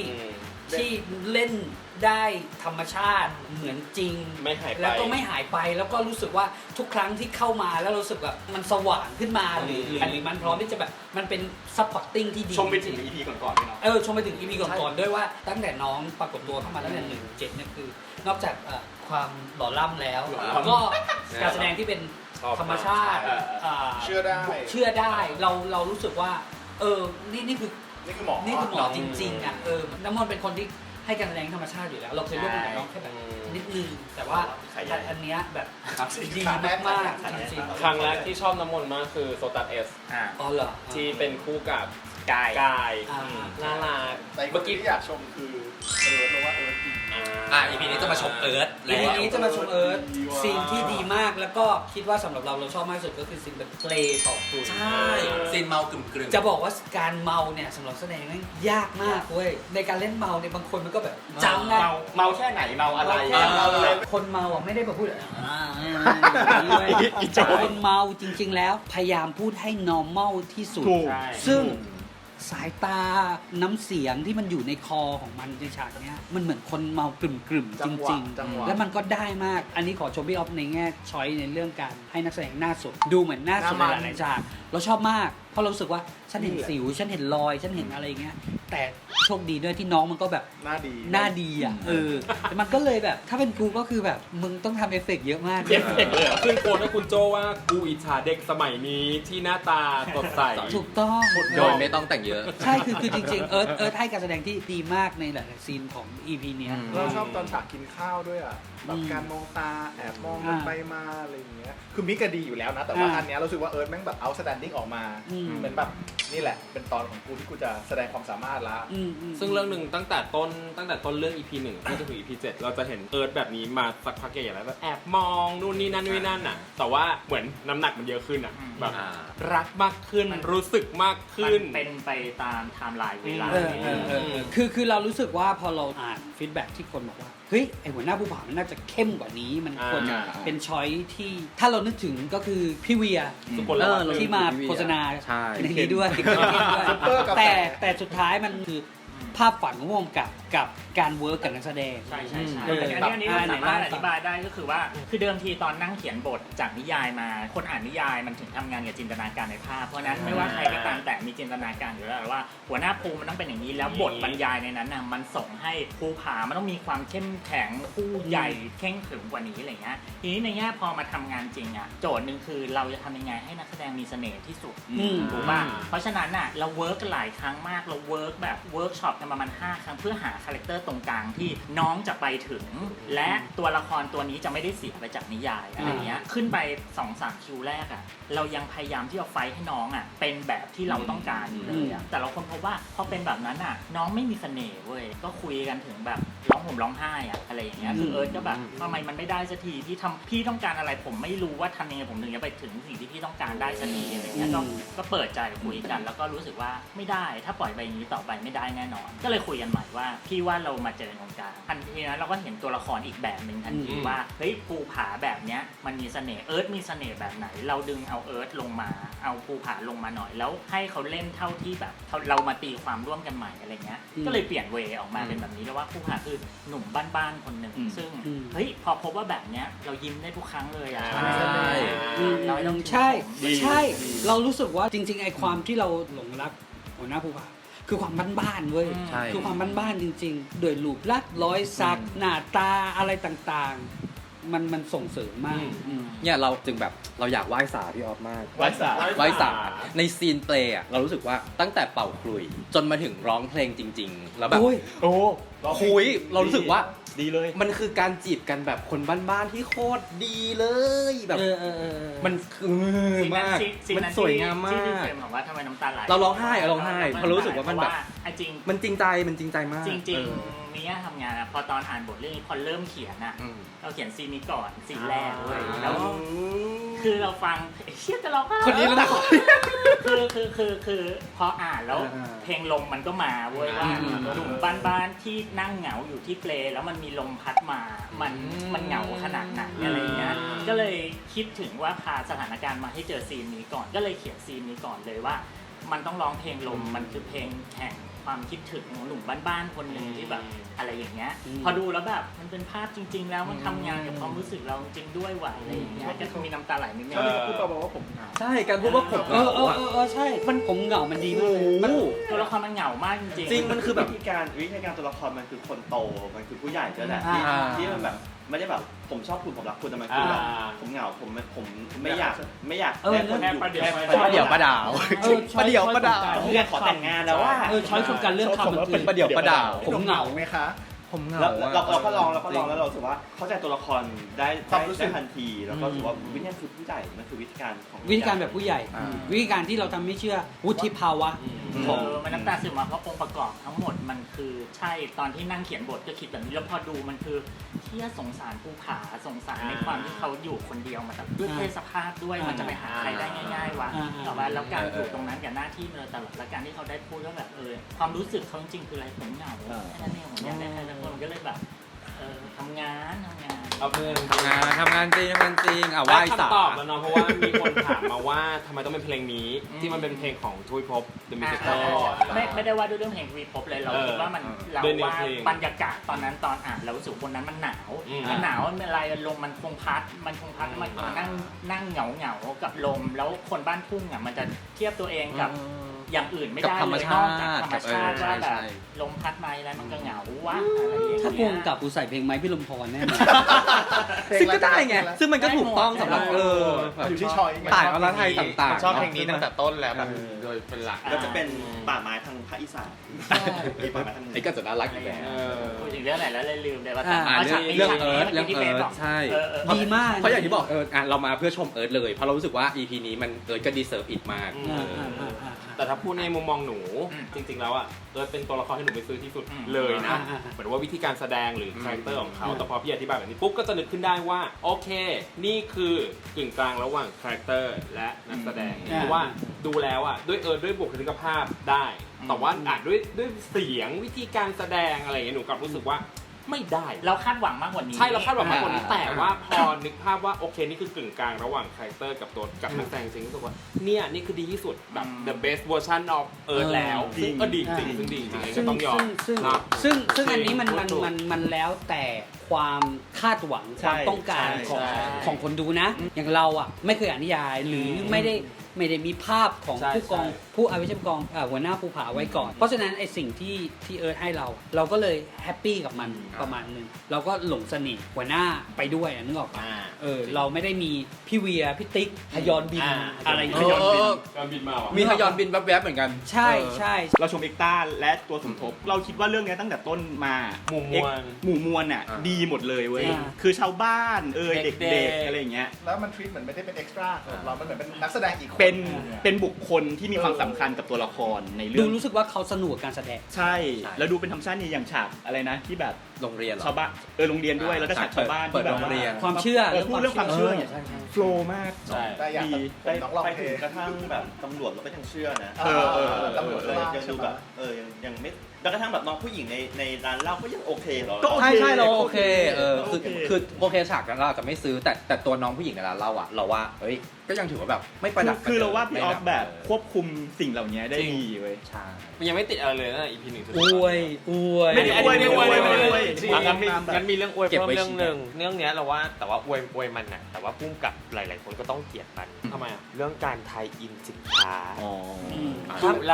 เล่นได้ธรรมชาติเหมือนจริง ไม่หายไป แล้วก็ไม่หายไปแล้วก็รู้สึกว่าทุกครั้งที่เข้ามาแล้วรู้สึกแบบมันสว่างขึ้นมาหรือมันพร้อมที่จะแบบมันเป็นซัพพอร์ตติ้งที่ดี ชมไปถึง EP ก่อนๆด้วยเนาะ ชมไปถึง EP ก่อนๆด้วยว่าตั้งแต่น้องปรากฏตัวเข้ามาตั้งแต่1-7เนี่ยคือ นอกจากความหล่อล่ำแล้วก็การแสดงที่เป็นธรรมชาติ เชื่อได้ เรารู้สึกว่านี่คือหมอจริงๆอ่ะน้ำมนต์เป็นคนที่ให้การแสดงธรรมชาติอยู่แล้วเราเคยร่วมงานกับน้องแค่แบบนิดนึงแต่ว่าอันเนี้ยแบบดีมากๆจริงๆ ครั้งแรกที่ชอบน้ำมนต์มากคือโซตัสเอส อ๋อเหรอ ที่เป็นคู่กับ กาย น่ารัก แต่เมื่อกี้ที่อยากชมคือเพราะว่าดี EP นี้จะมาชมเอิร์ธ อีพีนี้จะมาชมซีนที่ดีมากแล้วก็คิดว่าสำหรับเราชอบมากที่สุดก็คือซีนแบบเพลย์ต่อคุย ใช่ซีนเมากึ่ม จะบอกว่าการเมาเนี่ยสำหรับแสดงนั้นยากมากเว้ยในการเล่นเมาเนี่ยบางคนมันก็แบบจำนะ เมาแค่ไหนเมาอะไร คนเมาอ่ะไม่ได้มาพูดคนเมาจริงๆแล้วพยายามพูดให้ normal ที่สุด ถูก ซึ่งสายตาน้ำเสียงที่มันอยู่ในคอของมันในฉากเนี้ยมันเหมือนคนเมากลุ่มๆจริงๆแล้วมันก็ได้มากอันนี้ขอชมพี่ออฟในแง่ช้อยในเรื่องการให้นักแสดงหน้าสดดูเหมือนหน้าสดในหลายฉากเราชอบมากเพราะเรารู้สึกว่าฉันเห็นสิวฉันเห็นรอยฉันเห็นอะไรเงี้ยแต่โชคดีด้วยที่น้องมันก็แบบ หน้าดีอ่ะแต่มันก็เลยแบบถ้าเป็นกูก็คือแบบมึงต้องทำเอฟเฟกต์เยอะมาก เอฟเฟกต์เลยขึ้นโพสให้คุณโจว่ากูอิจฉาเด็กสมัยนี้ที่หน้าตาสดใส ถูกต้อง ๆโดยไม่ต้องแต่งเยอะ ใช่คือจริงๆให้การแสดงที่ดีมากในหลายๆซีนของ EP เนี้ย เราชอบตอนฉากกินข้าวด้วยอ่ะแบบการมองตาแอบมองกันไปมาอะไรอย่างเงี้ยคือมิกก็ดีอยู่แล้วนะแต่ว่าอันเนี้ยเราสึกว่าแม่งแบบ outstanding ออกมาเหมือนแบบนี่แหละเป็นตอนของกูที่กูจะแสดงความสามารถละ ซึ่งเรื่องหนึ่งตั้งแต่ต้นเรื่อง EP 1ที่จะถึง EP 7เราจะเห็นเอิร์ธแบบนี้มาสักพักใหญ่ๆแล้วแบบแอบมองนู่นนี่นั่นอ่ะแต่ว่าเหมือนน้ำหนักมันเยอะขึ้นอ่ะแบบรักมากขึ้นรู้สึกมากขึ้น มันเป็นไปตามไทม์ไลน์เวลา คือเรารู้สึกว่าพอเราอ่านฟีดแบ็กที่คนบอกว่าเฮ้ยไอหัวหน้าภูผามันน่าจะเข้มกว่านี้มันควรจะเป็นช้อยที่ถ้าเรานึกถึงก็คือพี่เวีย สุกลวัฒน์ ที่มาโฆษณา ใช่ ในนี้ด้วยแต่สุดท้ายมันคือภาพฝันของวงกับการเวิร์กกับนักแสดง ใช่อันนี้เราสามารถอธิบายได้ก็คือว่าคือเดิมทีตอนนั่งเขียนบทจากนิยายมาคนอ่านนิยายมันถึงทำงานกับจินตนาการในภาพเพราะนั้นไม่ว่าใครก็ตามแต่มีจินตนาการอยู่แล้วว่าหัวหน้าภูมันต้องเป็นอย่างนี้แล้วบทบรรยายในนั้นน่ะมันส่งให้ภูผามันต้องมีความเข้มแข็งผู้ใหญ่เข่งขรึมกว่านี้อะไรเงี้ยทีนี้ในแง่พอมาทำงานจริงอ่ะโจทย์นึงคือเราจะทำยังไงให้นักแสดงมีเสน่ห์ที่สุดถูกป่ะเพราะฉะนั้นน่ะเราเวิร์กกันหลายครั้งมากเราเวิร์กแบบเวิร์กช็อปกันประมาณ5 ครั้งเพื่อหาคาแรคเตอร์ตรงกลางที่น้องจะไปถึงและตัวละครตัวนี้จะไม่ได้เสียไปจากนิยายอะไรเงี้ยขึ้นไป 2-3 คิวแรกอ่ะเรายังพยายามที่จะไฟท์ให้น้องอ่ะเป็นแบบที่เราต้องการอยู่เลยอ่ะแต่เราคนพบว่าพอเป็นแบบนั้นอ่ะน้องไม่มีเสน่ห์เว้ยก็คุยกันถึงแบบร้องห่มร้องไห้อ่ะอะไรอย่างเงี้ยคือก็แบบทำไมมันไม่ได้สักทีพี่ต้องการอะไรผมไม่รู้ว่าทำยังไงผมถึงจะไปถึงสิ่งที่พี่ต้องการได้สักทีอะไรเงี้ยก็เปิดใจคุยกันแล้วก็รู้สึกว่าไม่ได้ถ้าปล่อยไปอย่างนี้ต่อไปไม่ได้แน่นอนก็เลยคุยกันใหม่ว่าพี่ว่าเรามาเจอตรงกลางทันทีนั้นเราก็เห็นตัวละครอีกแบบหนึ่งทันทีว่าเฮ้ยภูผาแบบเนี้ยมันมีเสน่ห์เอิร์ธมีเสน่ห์แบบไหนเราดึงเอาเอิร์ธลงมาเอาภูผาลงมาหน่อยแล้วให้เขาเล่นเท่าที่แบบเรามาตีความร่วมกันใหม่อะไรเงี้ยก็เลยเปลี่ยนเวออกมาเป็นแบบนี้แล้วว่าภูผาคือหนุ่มบ้านๆคนหนึ่งซึ่งเฮ้ยพอพบว่าแบบเนี้ยเรายิ้มได้ทุกครั้งเลยอ่ะใช่เรารู้สึกว่าจริงๆไอความที่เราหลงรักหัวหน้าภูผาคือความบ้านๆเว้ยคือความบ้านๆจริงๆโดยรูปลักษณ์รอยสักหน้าตาอะไรต่างๆมันส่งเสริมมากเนี่ยเราจึงแบบเราอยากไหว้สาพี่ออฟมาก ไหว้สา ในซีนเพลย์อะเรารู้สึกว่าตั้งแต่เป่าขลุ่ยจนมาถึงร้องเพลงจริงๆแล้วแบบคุยเรารู้สึกว่าดีเลยมันคือการจีบกันแบบคนบ้านๆที่โคตรดีเลยแบบมันคือมากมันสวยงามมากที่เฟรมบอกว่าทำไมน้ำตาไหลเราร้องไห้เพราะรู้สึกว่ามันแบบจริงมันจริงใจมากจริงๆนี่ทำงานพอตอนอ่านบทเรื่องนี้พอเริ่มเขียนอ่ะเราเขียนซีนนี้ก่อนซีนแรกเลยแล้วคือเราฟังเชี่ยจะร้องไห้คนนี้แล้วนะคือพออ่านแล้วเพลงลมมันก็มาเว้ยว่าหนุ่มบ้านๆที่นั่งเหงาอยู่ที่เปลแล้วมันมีลมพัดมามันเหงาขนาดไหนอะไรเงี้ยก็เลยคิดถึงว่าพาสถานการณ์มาให้เจอซีนนี้ก่อนก็เลยเขียนซีนนี้ก่อนเลยว่ามันต้องร้องเพลงลมมันคือเพลงแข่ง ความคิดถึงของหนุ่มบ้านๆคนหนึ่งที่แบบอะไรอย่างเงี้ย อืม พอดูแล้วแบบมันเป็นภาพจริง ๆ แล้วมันทำงานกับความรู้สึกเราจริงด้วยว่ะอะไรอย่างเงี้ยก็มีน้ำตาไหลนิดนึง เขาพูดบอกว่าผมเหงา ใช่การพูดว่าผม เออใช่มันผมเหงามันดีมากเลยมัน ตัวละครมันเหงามากจริง จริงมันคือแบบ วิธีการตัวละครมันคือคนโตมันคือผู้ใหญ่ก็แหละ อ่า ที่มันแบบไม่ได้แบบผมชอบคุณผมรักคุณแต่มันคือแบบผมเหงาผมไม่อยาก เออ ได้คนอยู่ ประเดี๋ยว ประเดี๋ยวประดาว ประเดี๋ยวประดาว ผมอยากขอแต่งงานแล้วว่า ช้อยของการเลือกคำมันคือ ประเดี๋ยวประดาว ผมเหงา ไหมคะ ผมเหงา แล้วเราก็ลองแล้วเรารู้สึกว่าเข้าใจตัวละครได้ ความรู้สึก ได้ทันทีแล้วก็รู้สึกว่าวิธีการคือผู้ใหญ่มันคือวิธีการของ วิธีการแบบผู้ใหญ่ อ่า วิธีการที่เราทำให้เชื่อวุฒิภาวะ มันน้ำตาซึมมาเพราะองค์ประกอบทั้งหมดมันคือใช่ตอนที่นั่งเขียนบทก็คิดแบบนี้แล้วพอดูมันคือเที่ยสงสารภูผาสงสารในความที่เขาอยู่คนเดียวมาแบบด้วยเพศสภาพด้วยมันจะไปหาใครได้ง่ายๆวะแต่ว่าแล้วการอยู่ตรงนั้นกับหน้าที่มันตลอดและการที่เขาได้พูดว่าแบบความรู้สึกเขาจริงๆคืออะไรผมเหงาแค่นั้นเองผมอยากได้ใครสักคนก็เลยแบบทำงาน เอาเพื่อน ทำงานจริงอ่ะ ได้ ว่าอีสา คำตอบแล้วเนาะเพราะว่ามีคนถามมาว่าทำไมต้องเป็นเพลงนี้ที่มันเป็นเพลงของทวีภพ The Musical ไม่ได้ว่าด้วยเรื่องเพลงวีพบเลยเราคิดว่ามันเรา ด้วยเนื้อ ว่า เพลง บรรยากาศตอนนั้นตอนอ่านเรารู้สึกบนนั้นมันหนาวอะไรลมมันคงพัดมันนั่งเหงากับลมแล้วคนบ้านทุ่งอ่ะมันจะเทียบตัวเองกับอย่างอื่นไม่ได้ กับธรรม เลย ชาน อกจากธรรมชาติ ใช่ ว่าแบบ ใช่ ลมพัดมาอะไรมันก็เหงาวะอะไรอย่างเงี้ย ถ้าพวงกับกูใส่เพลงไม้พี่ลมพรแน่นอน ซึ่งก็ได้ไง ซึ่งมันก็ถูกต้องสำหรับแบบ อยู่ที่ชอยไง ต่างอรไทยต่างๆ ชอบเพลงนี้ตั้งแต่ต้นแล้วแบบโดยเป็นหลัก ก็จะเป็นป่าไม้ทางภาคอีสานมีป่าไม้ทางเหนื ไอ้ อ ก็จะน่ารักอีกแล้ว พูดถึงเรื่องไหนแล้วเลยลืมเลยว่า เรื่องเอิร์ธใช่ ดีมาก เพราะอย่างที่บอกเรามาเพื่อชมเอิร์ธเลยเพราะเรารู้สึกว่า EP นี้มันเอิร์ธก็ดีเซิร์ฟอิทมาก แต่ถ้าพูดในมุมมองหนูจริงๆแล้วอ่ะเป็นตัวละครที่หนูไปซื้อที่สุดเลยนะเหมือนว่าวิธีการแสดงหรือคาแรคเตอร์ของเขาแต่พอพี่อธิบายแบบนี้ปุ๊บก็จะนึกขึ้นได้ว่าโอเคนี่คือกึ่งกลางระหว่างคาแรคเตอร์และนักแสดงเพราะว่าดูแล้วอ่ะด้วยบุคลิกภาพได้แต่ว่าด้วยเสียงวิธีการแสดงอะไรอย่างเงี้ยหนูกลับรู้สึกว่าไม่ได้ เราคาดหวังมากกว่านี้ ใช่เราคาดหวังมากกว่านี้แต่ว่าพอนึกภาพว่าโอเคนี่คือกึ่งกลางระหว่างคาแรคเตอร์กับตัวกับนักแสดงจริงรู้สึกว่าเนี่ยนี่คือดีที่สุดแบบ the best version of Earth แล้วซึ่งก็ดีจริงซึ่งดีจริงก็ต้องยอมนะ ซึ่งอันนี้มันแล้วแต่ความคาดหวังความต้องการของคนดูนะ อย่างเราอ่ะไม่เคยอ่านนิยายหรือไม่ได้มีภาพของผู้อาวิชกองหัวหน้าภูผาไว้ก่อนเพราะฉะนั้นไอสิ่งที่เอิร์ธให้เราก็เลยแฮปปี้กับมันประมาณนึงเราก็หลงเสน่ห์หัวหน้าไปด้วยนึกออกปะเราไม่ได้มีพี่เวียพี่ติ๊กทยอนบินอะไรอย่างเงี้ย การบินมาว่ะ มีทยอนบินแวบๆเหมือนกัน ใช่ใช่ เราชมเอ็กต้าและตัวสมทบ เราคิดว่าเรื่องนี้ตั้งแต่ต้นมา หมู่มวล อ่ะดีหมดเลยเว้ยคือชาวบ้านเด็กๆอะไรอย่างเงี้ย แล้วมันทรีตเหมือนไม่ได้เป็นเอ็กซ์ตร้าของเรามันเหมือนเป็นนักแสดงอีกคน เป็นบุคคลที่มีความสำคัญกับตัวละครในเรื่ ดู อง รู้สึกว่าเขาสนุกกับการแสดง ใช่ แล้วดูเป็นธรรมชาตินี่อย่างฉากอะไรนะที่แบบ โรงเรียนเหรอ ชาวบ้านโรงเรียนด้วยแล้วก็ฉากชาวบ้าน เปิด ที่แบบ โรงเรียน ความเชื่อ พูดเรื่องความเชื่อเนี่ยโฟล์มาก ใช่ แต่อยาก ดี น้องลอง ไป เพล ถึง ง กระทั่งแบบตำรวจเราก็ยังเชื่อนะ ตำรวจก็ ยังดูแบบยังไม่แล้วกระทั่งแบบน้องผู้หญิงในร้านเหล้าก็ยังโอเคเหรอ ใช่เราโอเคคือโอเคฉากนั้นเราอาจจะไม่ซื้อแต่ตัวน้องผู้หญิงในร้านเราอะเราว่าเฮ้ยก็ยังถือว่าแบบไม่ประดับ คือเราว่าพี่ออฟแบบควบคุมสิ่งเหล่านี้ได้ดีเว้ย ใช่ มันยังไม่ติดอะไรเลยนะ EP 1 อวย ไม่ได้อวยไม่ได้อวยไม่ได้อวย งั้นมีเรื่องอวยเพิ่มเรื่องหนึ่งเรื่องเนี้ยเราว่าแต่ว่าอวยมันนะแต่ว่าพุ่งกับหลายๆคนก็ต้องเกลียดมัน ทำไมอ่ะ เรื่องการไทยอินสินค้า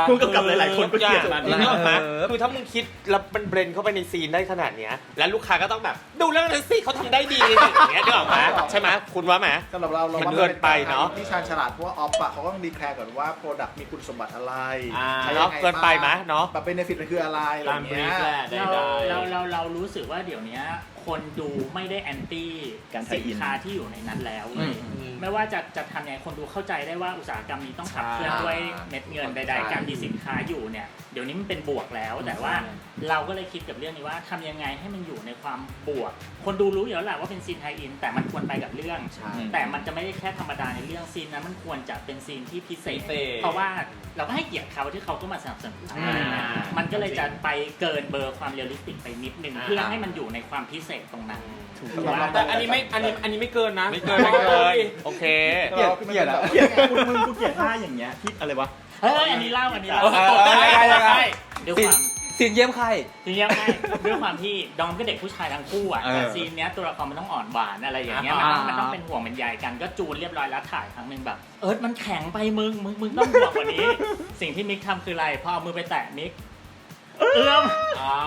พุ่งกับหลายๆคนก็เกลียดมัน นึกออกไหมคือถ้ามึงคิดแล้วมันเบรนเข้าไปในซีนได้ขนาดเนี้ยแล้วลูกค้าก็ต้องแบบดูเรื่องนั้นสิเขาทำได้ดีอย่างเงี้ยนึกออกไหมใช่ไหมคุณว่าไหม สำหรับเรา มันเกินไปเนอะ ที่ชาญฉลาดเพราะว่าออฟอะเขาก็ต้องดีแคร์ก่อนว่าโปรดักต์มีคุณสมบัติอะไรใช้ยั เนาะ งไง เกินไปไหมเนาะ แบบเบเนฟิตมันคืออะไรอะไร ตามบรี เงี้ ฟ ย แหละได้ เรารู้สึกว่าเดี๋ยวนี้คนดูไม่ได้แอนตี้ การไทยอิ สิ น นค้าที่อยู่ในนั้นแล้วเว้ยไม่ว่าจะทำยังไงคนดูเข้าใจได้ว่าอุตสาหกรรมนี้ต้องขับเคลื่อนด้วยเม็ดเงินใดๆการมีสินค้าอยู่เนี่ยเดี๋ยวนี้มันเป็นบวกแล้วแต่ว่าเราก็เลยคิดกับเรื่องนี้ว่าทำยังไงให้มันอยู่ในความบวก คนดูรู้อยู่แล้วแหละว่าเป็นซีนไทยอินแต่มันควรไปกับเรื่อง แต่มันจะไม่ได้แค่ธรรมดาในเรื่องซีนนั้นมันควรจะเป็นซีนที่พิเศษเพราะว่าเราก็ให้เกียรติเขาที่เขาก็มาสนับสนุนมันก็เลยจะไปเกินเบอร์ความเรียลลิสติกไปนิดนึงเพื่อให้มันอยู่ในความพิเศษตรงนั้น แต่อันนี้ไม่เกินนะ ไม่เกินโอเค เกลียดกูเกลียดท่าอย่างเงี้ยที่อะไรวะ เฮ้ยอันนี้เล่า ได้ ด้วย ซี คน วาม ซีนเยี่ยมใคร ทีนี้ไม่ด้วยความที่ดอมก็เด็กผู้ชายทั้งคู่อ่ะ เออ แต่ซีนเนี้ยตัวละครมันต้องอ่อนหวานอะไรอย่างเงี้ยมันต้องเป็นห่วงเป็นใยกันก็จูนเรียบร้อยแล้วถ่ายครั้งหนึงแบบมันแข็งไปมึงต้องห่วงกว่านี้ สิ่งที่มิกทำคืออะไรพอเอามือไปแตะมิกเอื้อม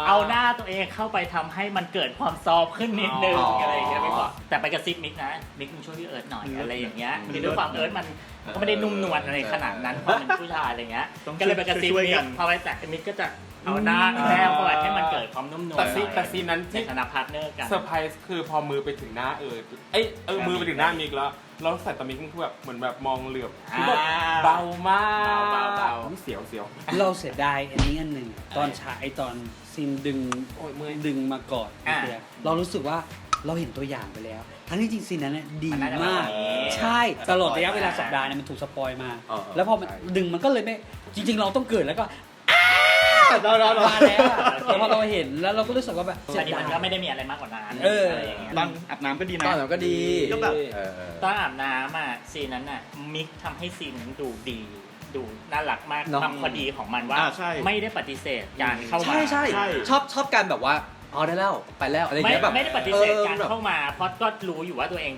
เอาหน้าตัวเองเข้าไปทำให้มันเกิดความซอฟต์ขึ้นนิดนึงอะไรอย่างเงี้ยไม่บอกแต่ไปกระซิบมิกนะมิกมึงช่วยพี่เอิร์ธหน่อยอะไรอย่างเงี้ยคือด้วยความเอิร์ธมันก็ไม่ได้นุ่มนวลอะไรขนาดนั้นความเป็นผู้ชายอะไรเงี้ยก็เลยไปกระซิบมิกพอไปแตะมิกก็จะเอาหน้าแนบเข้าไปให้มันเกิดความนุ่มนวล แต่ซีนนั้น ใน ที่ ฐานะพาร์ทเนอร์กัน เซอร์ไพรส์คือพอมือไปถึงหน้ามือไปถึงหน้ามิกแล้วใส่ตามิกคือแบบเหมือนแบบมองเหลือบคือแบบเบามาก เบา เสียว เราเสียดายอันนี้อันหนึ่งตอนฉายตอนซีนดึงดึงมาก่อนเรารู้สึกว่าเราเห็นตัวอย่างไปแล้วทั้งที่จริงซีนนั้นเนี่ยดีมากใช่ตลอดระยะเวลาสัปดาห์เนี่ยมันถูกสปอยมาแล้วพอมันดึงมันก็เลยไม่จริงๆเราต้องเกิดแล้วก็เรามาแล้วแต่พอเราเห็นแล้วเราก็รู้สึกว่าแบบ อันนี้มันก็ไม่ได้มีอะไรมากกว่านั้นอะไรอย่างเงี้ย ตอนอาบน้ำก็ดีนะ ตอนนั้นก็ดี ก็แบบ ตอนอาบน้ำอ่ะซีนนั้นอ่ะมิกทำให้ซีนนั้นดูดีดูน่ารักมากทำพอดีของมันว่าไม่ได้ปฏิเสธการเข้ามา ใช่ชอบการแบบว่าได้แล้วไปแล้วอะไรอย่างเงี้ยแบบ ไม่ได้ปฏิเสธการเข้ามาเพราะก็รู้อยู่ว่าตัวเอง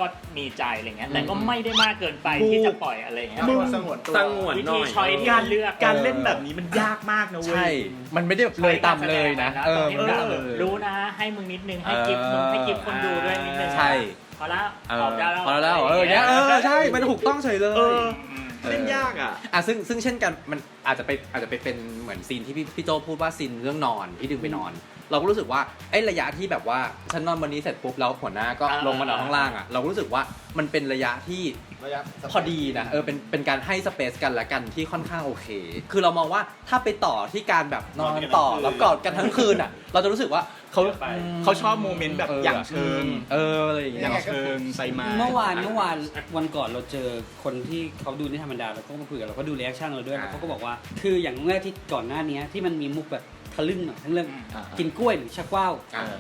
ก็มีใจอะไรเงี้ยแต่ก็ไม่ได้มากเกินไปที่จะปล่อยอะไรเงี้ย สงวนตัว สงวน วิ หน่ ธี อย ช้อยที่เลือก การเล่นแบบนี้มันยากมากนะเว้ ใช่ ย มันไม่ได้เลยต่ำเลยนะ รู้นะให้มึงนิดนึงให้กิฟต์มึงให้กิฟต์คนดูด้วยนิดนึง ใช่ พอแล้วออกได้แล้ว พอแล้วอย่างเงี้ยใช่มันถูกต้องเฉยเลย เล่นยากอ่ะ ซึ่งเช่นกันมันอาจจะไปเป็นเหมือนซีนที่พี่โจพูดว่าซีนเรื่องนอนที่ดึงไปนอน เราก็รู้สึกว่าไอ้ระยะที่แบบว่าฉันนอนวันนี้เสร็จปุ๊บแล้วหัวหน้าก็ลงมานอนข้างล่างอ่ะเราก็รู้สึกว่ามันเป็นระยะที่พอดีนะเป็นการให้สเปซกันและกันที่ค่อนข้างโอเค คือเรามองว่าถ้าไปต่อที่การแบบนอนต่อแล้วกอดกันทั้งคืนอ่ะเราจะรู้สึกว่าเขาชอบโมเมนต์แบบอย่างเชิง อะไรอย่างเงี้ย อย่างเชิงไปมา เมื่อวานวันก่อนเราเจอคนที่เขาดูนิทานบรรดาแล้วก็มาคุยกับเราก็ดูรีแอคชั่นเราด้วยเขาก็บอกว่าคืออย่างเมื่อที่ก่อนหน้านี้ที่มันมีมุกแบบทะลึ่งหน่อยทั้งเรื่องกินกล้วยหรือชักว่าว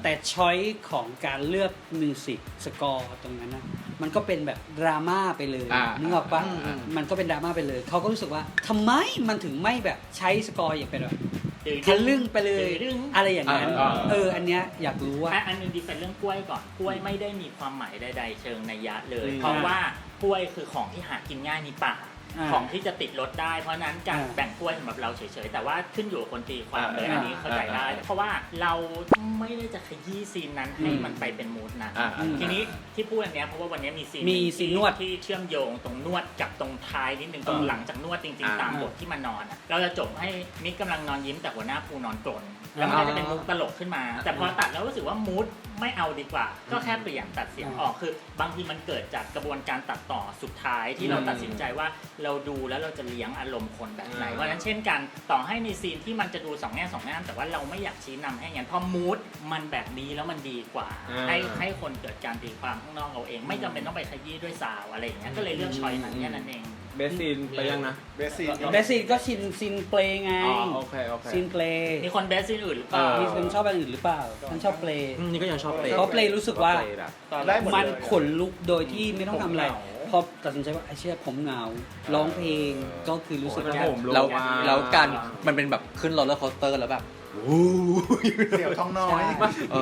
แต่ช้อยของการเลือกมิวสิกสกอร์ตรงนั้นนะมันก็เป็นแบบดราม่าไปเลยนึกออกปะมันก็เป็นดราม่าไปเลยเขาก็รู้สึกว่าทำไมมันถึงไม่แบบใช้สกอร์อย่างเป็นแบบทะลึ่งไปเลยอะไรอย่างนั้นอันเนี้ยอยากรู้ว่าอันนึงดีเป็นเรื่องกล้วยก่อนกล้วยไม่ได้มีความหมายใดๆเชิงนัยยะเลยเพราะว่ากล้วยคือของที่หากินง่ายในป่าของที่จะติดรถได้เพราะนั้นการแบ่งกล้วยสำหรับเราเฉยๆแต่ว่าขึ้นอยู่กับคนตีความเลยอันนี้เข้าใจได้เพราะว่าเราไม่ได้จะขยี้ซีนนั้นให้มันไปเป็นมูดนั้นทีนี้ที่พูดอันเนี้ยเพราะว่าวันนี้มีซีนนวดที่เชื่อมโยงตรงนวดกับตรงท้ายนิดนึงตรงหลังจากนวดจริงๆตามบทที่มานอนเราจะจบให้มิกกำลังนอนยิ้มแต่หัวหน้าภูนอนกรนแล้วมันก็จะเป็นมูดตลกขึ้นมาแต่พอตัดแล้วรู้สึกว่ามูดไม่เอาดีกว่าก็แค่เปลี่ยนตัดเสียงออกคือบางทีมันเกิดจากกระบวนการตัดต่อสุดท้ายที่เราตัดสินใจว่าเราดูแล้วเราจะเลี้ยงอารมณ์คนแบบไหนเพราะฉะนั้นเช่นกันต่อให้ในซีนที่มันจะดูสองแง่สองงามแต่ว่าเราไม่อยากชี้นำให้งั้นเพราะมูดมันแบบนี้แล้วมันดีกว่าให้คนเกิดการตีความข้างนอกเอาเองไม่จำเป็นต้องไปขยี้ด้วยสาวอะไรอย่างเงี้ยก็เลยเลือกช้อยนั้นแค่นั้นเองเบสซีนไปยังนะ เบสซีนก็ซินเปลไงโอเคซินเปลมีคนเบสซีนอื่นหรือเปล่ามีคนชอบแบบอื่นหรือเปล่าฉันชอบเปลนี่ก็ยังชอบเปลเพราะเปลรู้สึกว่ามันขนลุกโดยที่ไม่ต้องทำอะไรพอตัดสินใจว่าไอ้เชี่ยผมเหงาร้องเพลงก็คือรู้สึกแล้วการมันเป็นแบบขึ้นโรลเลอร์โคสเตอร์แล้วแบบเสียวท้องน้อย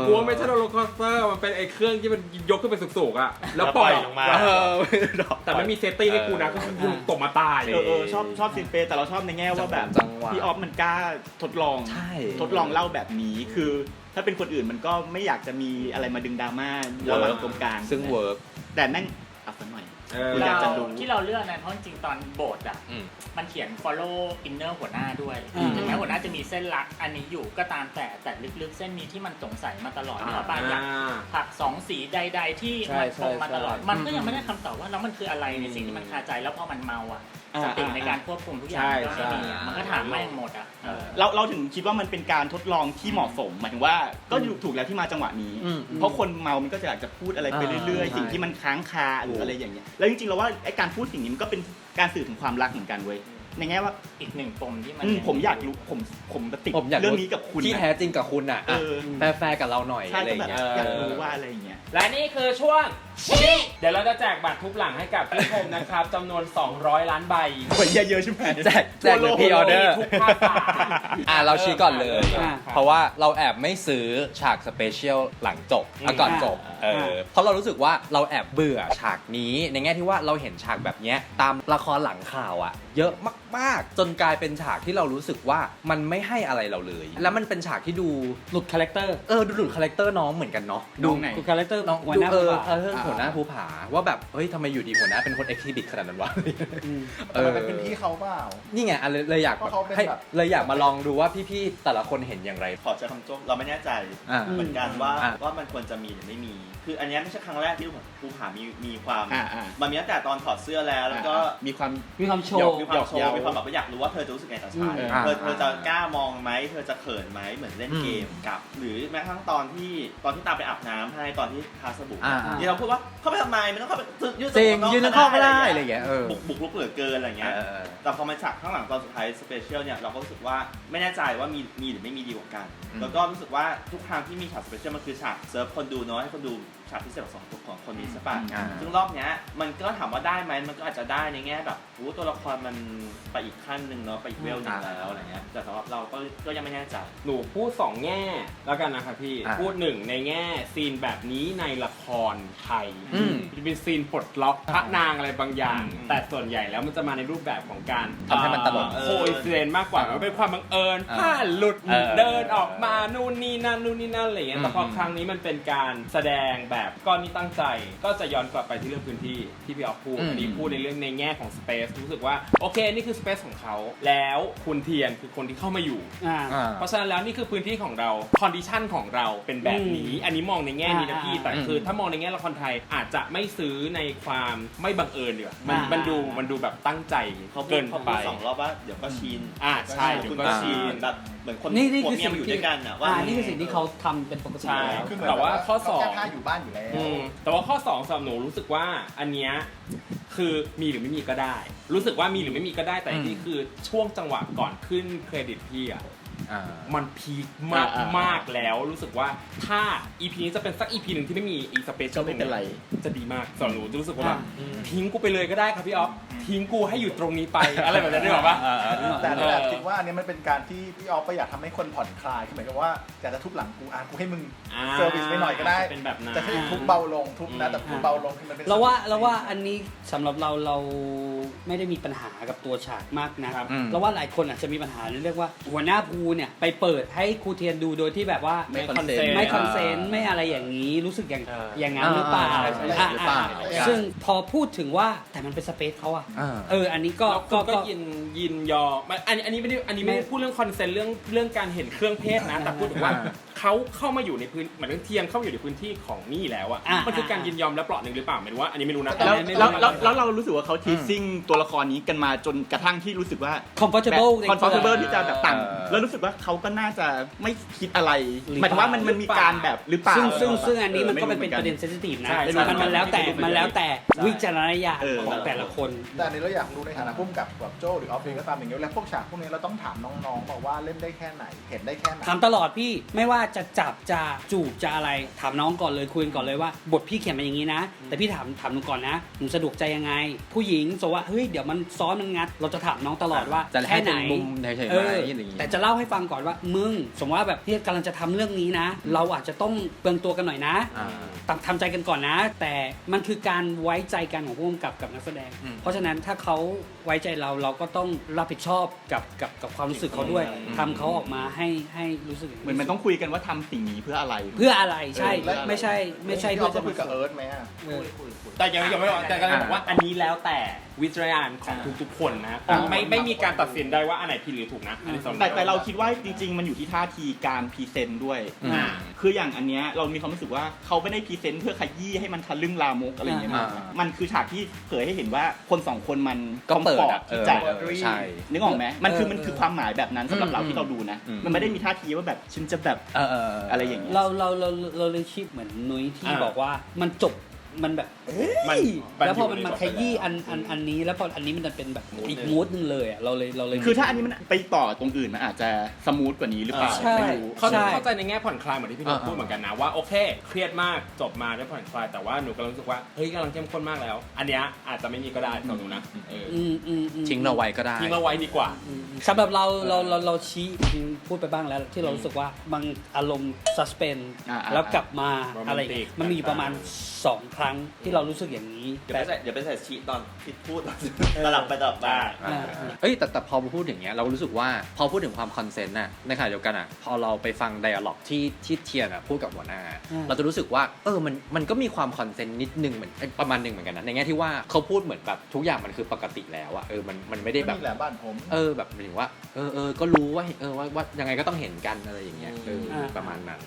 กลัวไม่ใช่โรลเลอร์โคสเตอร์มันเป็นไอ้เครื่องที่มันยกขึ้นไปสูงๆอ่ะแล้วปล่อยลงมาแต่ไม่มีเซฟตี้ให้กูนะก็คือกูตกมาตายชอบซินเปแต่เราชอบในแง่ว่าแบบพี่ออฟมันกล้าทดลองเล่าแบบนี้คือถ้าเป็นคนอื่นมันก็ไม่อยากจะมีอะไรมาดึงดราม่าระหว่างตรงกลางซึ่งเวิร์กแต่แม่งเอาสักหน่อยที่เราเลือกนะเพราะจริงๆตอนโบสอ่ะมันเขียน follow inner หัวหน้าด้วยถึงแม้หัวหน้าจะมีเส้นลักอันนี้อยู่ก็ตามแต่ลึกๆเส้นนี้ที่มันสงสัยมาตลอดเนี่ยป่ะอย่างผัก2สีใดๆที่มันคงมาตลอดมันก็ยังไม่ได้คำตอบว่าแล้วมันคืออะไรในสิ่งที่มันคาใจแล้วพอมันเมาอ่ะสติในการควบคุมทุกอย่างก็ไม่มีมันก็ถามไม่หมดอ่ะเราถึงคิดว่ามันเป็นการทดลองที่เหมาะสมหมายถึงว่าก็ถูกแล้วที่มาจังหวะนี้เพราะคนเมามันก็จะอยากจะพูดอะไรไปเรื่อยๆสิ่งที่มันค้างคาหรืออะไรอย่างเงี้ยแล้วจริงๆเราว่าไอ้การพูดสิ่งนี้มันก็เป็นการสื่อถึงความรักเหมือนกันเว้ยในแง่ว่าอีกหนึ่งปมที่มันผมอยากรู้ผมติดเรื่องนี้กับคุณที่แท้จริงกับคุณอ่ะแฟร์กับเราหน่อยอะไรอย่างเงี้ยอยากรู้ว่าอะไรอย่างเงี้ยและนี่คือช่วง เดี๋ยวเราจะแจกบัตรทุบหลังให้กับพี่คมนะครับจำนวน 200 ล้านใบ โอ้ยเยอะๆใช่ไหม แจกหรือพรีออเดอร์ ทุกภาษา เราชี้ก่อนเลย อ่า เพราะว่าเราแอบไม่ซื้อฉากสเปเชียลหลังจบก่อนจบเพราะเรารู้สึกว่าเราแอบเบื่อฉากนี้ในแง่ที่ว่าเราเห็นฉากแบบเนี้ยตามละครหลังข่าวอะเยอะมากๆจนกลายเป็นฉากที่เรารู้สึกว่ามันไม่ให้อะไรเราเลย แล้วมันเป็นฉากที่ดู หลุดคาแรคเตอร์ ดูหลุดคาแรคเตอร์น้องเหมือนกันเนาะ น้องไหน หลุดคาแรคเตอร์ น้อง หัวหน้า ดู ผู้บ่าว หัวหน้าภูผาว่าแบบเฮ้ยทำไมอยู่ดีหัวหน้าเป็นคนเอ็กซิบิทขนาดนั้นวะ แต่มันเป็นพื้นที่เขาเปล่า นี่ไงเลยอยาก เพราะเขาเป็น ให้ แบบ เลยอยากมาลองดูว่าพี่ๆแต่ละคนเห็นอย่างไร ขอใช้คำโจ้เราไม่แน่ใจ อ่า เหมือนกันว่า อ่ะ ว่ามันควรจะมีหรือไม่มี คืออันเนี้ยไม่ใช่ครั้งแรกที่ภูผามีความ อ่า มันมีตั้งแต่ตอนถอดเสื้อแล้วก็ มีความ มีความโช หยอ ว์ ก มีความโชว์มีความแบบว่าอยากรู้ว่าเธอจะรู้สึกไงต่อชาย อืม เธอจะกล้ามองไหมเธอจะเขินไหมเหมือนเล่นเกมกับ หรือแม้กระทั่งตอนที่ตามไปอาบน้ำให้ตอนที่ทาสบู่ อ่า ที่เราพูดว่าเข้าไปทำไมมันต้องเข้าไปยืด จริง ตัว ยืนข้างก็ได้อะไรอย่างเงี้ย บุกลุกเหลือเกินอะไรเงี้ย แต่พอมาฉากข้างหลังตอนสุดท้ายสเปเชียลเนี่ยเราก็รู้สึกว่าไม่แน่ใจว่ามีหรือไม่มีดีกว่ากัน แล้วก็รู้สึกว่าทุกครั้งที่มีฉากสเปเชียลมันคือฉากเซิร์ฟคนดูเนาะให้คนดูฉากพิเศษของคนนี้ใช่ปะ ซึ่งรอบเนี้ยมันก็ถามว่าได้ไหมมันก็อาจจะได้ในแง่แบบตัวละครมันไปอีกขั้นหนึ่งเนาะไปอีกเวลหนึงแล้วอะไรเงี้ยแต่สำหรับเราก็ยังไม่แน่ใจ หนูพูด2แง่แล้วกันนะครับพี่ พูดหนึ่งในแง่ซีนแบบนี้ในละครไทยจะเป็นซีนปลดล็อกพระนางอะไรบางอย่าง แต่ส่วนใหญ่แล้วมันจะมาในรูปแบบของการ ทำให้มันตลก โคอินซิเดนต์มากกว่ามันเป็นความบังเอิญผ้าหลุดเดินออกมานู่นนี่นั่นอะไรอย่างเงี้ยแต่พอครั้งนี้มันเป็นการแสดงแบบก้อนนี้ตั้งใจก็จะย้อนกลับไปที่เรื่องพื้นที่ที่พี่ออฟพูดอันนี้พูดในเรื่องในแง่ของสเปซรู้สึกว่าโอเคนี่คือสเปซของเขาแล้วคุณเทียนคือคนที่เข้ามาอยู่ เพราะฉะนั้นแล้วนี่คือพื้นที่ของเราคอนดิชันของเราเป็นแบบนี้อันนี้มองในแง่นี้นะพี่แต่คือถ้ามองในแง่ละครไทยอาจจะไม่ซื้อในความไม่บังเอิญเดี๋ยวมันดูแบบตั้งใจ เขาพู เกิ ด น เขา ไป พูด2 รอบว่าเดี๋ยวก็ชิน ใช่เดี๋ยวก็ชิน แบบเหมือนคน นี่ ผัว คือ เมีย สิ่ง มาอยู่ ที่ ด้วยกันอะว่า นี่คือสิ่งที่เขาทำเป็นปกติ ใช่ แล้ว คือเหมือน แต่ว่าข้อ เขแก้ผ้าอยู่บ้านอยู่แล้ว แต่ว่าข้อ2สำหรับหนูรู้สึกว่าอันเนี้ยคือมีหรือไม่มีก็ได้ รู้สึกว่ามีหรือไม่มีก็ได้แต่นี่คือช่วงจังหวะก่อนขึ้นเครดิตพี่อะมันพีคมากแล้วรู้สึกว่าถ้า EP นี้จะเป็นสัก EP หนึ่งที่ไม่มีอีสเปเชียล ก็ไม่เป็นไร จะดีมากสำหรับหนูจะรู้สึกว่าแบบทิ้งกูไปเลยก็ได้ครับพี่ออฟทิ้งกูให้อยู่ตรงนี้ไปอะไรแบบนั้นได้หรอปะ แต่นั่นแหละคิดว่าอันนี้มันเป็นการที่พี่ออฟก็อยากทำให้คนผ่อนคลายคือเหมือนกับว่าอยากจะทุบหลังกูกูให้มึงเซอร์วิสไปหน่อยก็ได้ เป็นแบบนั้น จะให้ทุบเบาลงทุบนะแต่ทุบเบาลงคือมันเป็น เราว่าอันนี้สำหรับเราไม่ได้มีปัญหากับตัวฉากมากนะเราว่าหลายคนอาจจะมีปัญหาเรียกว่าหัวหน้าภูเนี่ยไปเปิดให้ครูเทียนดูโดยที่แบบว่า ไม่คอนเซนต์ ไม่คอนเซนต์ไม่อะไรอย่างนี้รู้สึกอย่างนั้นหรือเปล่า หรือเปล่า ซึ่งพอพูดถึงว่าแต่มันเป็นสเปซเขาอะอันนี้ก็ ก็ยินยอมอันนี้ไม่ได้พูดเรื่องคอนเซนต์เรื่องการเห็นเครื่องเพศนะแต่พูดถึงว่าเขาเข้ามาอยู่ในพื้นเหมือนเทียมเข้ามาอยู่ในพื้นที่ของนี่แล้วอ่ะมันคือการยินยอมและเปราะหนึ่งหรือเปล่าไม่รู้ว่าอันนี้ไม่รู้นะ แล้วเรารู้สึกว่าเขาทีซิ่งตัวละครนี้กันมาจนกระทั่งที่รู้สึกว่า comfortable ที่จะแบบต่างแล้วรู้สึกว่าเขาก็น่าจะไม่คิดอะไรหมายถึงว่ามันมีการแบบหรือเปล่า ซึ่งอันนี้มันก็เป็นประเด็นเซนซิทีฟนะมันแล้วแต่วิจารณญาณของแต่ละคน แต่อันนี้เราอยากรู้ในฐานะผู้กำกับแบบโจหรือออฟเองก็ตามอย่างเงี้ยแล้วพวกฉากพวกนี้เราต้องถามน้องๆบอกว่าเล่นได้แค่ไหนเห็นได้แค่ไหน ถามตลอดพี่ไม่ว่าจะจับจะจูบจะอะไรถามน้องก่อนเลยคุยกันก่อนเลยว่าบทพี่เขียนมาอย่างนี้นะแต่พี่ถามหนูก่อนนะหนูสะดวกใจยังไงผู้หญิงสมมติว่าเฮ้ยเดี๋ยวมันซ้อนมันงัดเราจะถามน้องตลอดว่า จะ แค่ไหน ให้เป็นมุมเฉยๆไหมอะไรอย่างงี้ แต่จะเล่าให้ฟังก่อนว่ามึงสมมติว่าแบบพี่กำลังจะทำเรื่องนี้นะ เราอาจจะต้องเปลืองตัวกันหน่อยนะทำใจกันก่อนนะ แต่มันคือการไว้ใจกันของผู้กำกับกับนักแสดง เพราะฉะนั้นถ้าเขาไว้ใจเราก็ต้องรับผิดชอบกับความรู้สึกเขาด้วยทำเขาออกมาให้รู้สึก เหมือนมันต้องคุยกันว่าทำสิ่งนี้เพื่ออะไร เพื่ออะไรใช่ไม่ใช่ พี่อ เพื่ อ อ ฟ จะ จะคุยกับเอิร์ธไหมอ่ะ แต่ยังไม่บอกแต่ก็เลยบอกว่าอันนี้แล้วแต่วิจารณญาณของทุกๆคนนะไม่มีการตัดสินได้ว่าอันไหนผิดหรือถูกนะอันนี้สำหรับ แต่เราคิดว่าจริงๆมันอยู่ที่ท่าทีการพรีเซนต์ด้วย คืออย่างอันเนี้ยเรามีความรู้สึกว่าเขาไม่ได้พรีเซนต์เพื่อขยี้ให้มันทะลึ่งลามกอะไรอย่างเงี้ยมันคือฉากที่เผยให้เห็นว่าคนสองคนมัน ก็เปิด คอมฟอร์ อ่ะ ตที่จะ ใช่ นึกออกไหมมันคือความหมายแบบนั้นสำหรับเราที่เราดูนะมันไม่ได้มีท่าทีว่าแบบฉันจะแบบอะไรอย่างเงี้ย เราเลยคิดเหมือนนุ้ยที่บอกว่ามันจบ มันแบบ มัน แล้วพอมัน อยู่ใน มาขยี้อันนี้แล้วพออันนี้มันจะเป็นแบบอีกมูดนึงเลยอ่ะเราเลย คือถ้าอันนี้มันไปต่อตรงอื่นมันอาจจะสมูทกว่านี้หรือเปล่า ใช่ ไม่รู้ เข้า ใช่ ใจในแง่ผ่อนคลายเหมือนที่พี่หนุ่มพูดเหมือนกันนะว่าโอเคเครียดมากจบมาได้ผ่อนคลายแต่ว่าหนูกำลังรู้สึกว่าเฮ้ยกำลังเข้มข้นมากแล้ว อันเนี้ยอาจจะไม่มีก็ได้สำหรับหนูนะทิ้งเราไว้ก็ได้ ทิ้งเราไว้ดีกว่า สำหรับเราชี้พูดไปบ้างแล้วที่เรารู้สึกว่าบางอารมณ์ซัสเพน อ่า แล้วกลับมา Romantic อะไรอย่างเงี้ยมันมีอยู่ประมาณ2 ครั้งที่เรารู้สึกอย่างนี้ เดี๋ยวไปใส่ชีตตอนคิดพูดตลับไปตลับมา เอ้ยแต่พอพูดอย่างเงี้ยเรารู้สึกว่าพอพูดถึงความคอนเซนต์น่ะในขณะเดียวกันอ่ะพอเราไปฟังไดอะล็อกที่เทียนอ่ะพูดกับหัวหน้า เราจะรู้สึกว่ามันก็มีความคอนเซนต์นิดนึงเหมือนประมาณนึงเหมือนกันนะในแง่ที่ว่าเขาพูดเหมือนแบบทุกอย่างมันคือปกติแล้วอ่ะมันไม่ได้แบบ นี่แหละบ้านผม แบบหมายถึงว่าก็รู้ว่าว่ายังไงก็ต้องเห็นกันอะไรอย่างเงี้ยประมาณนั้น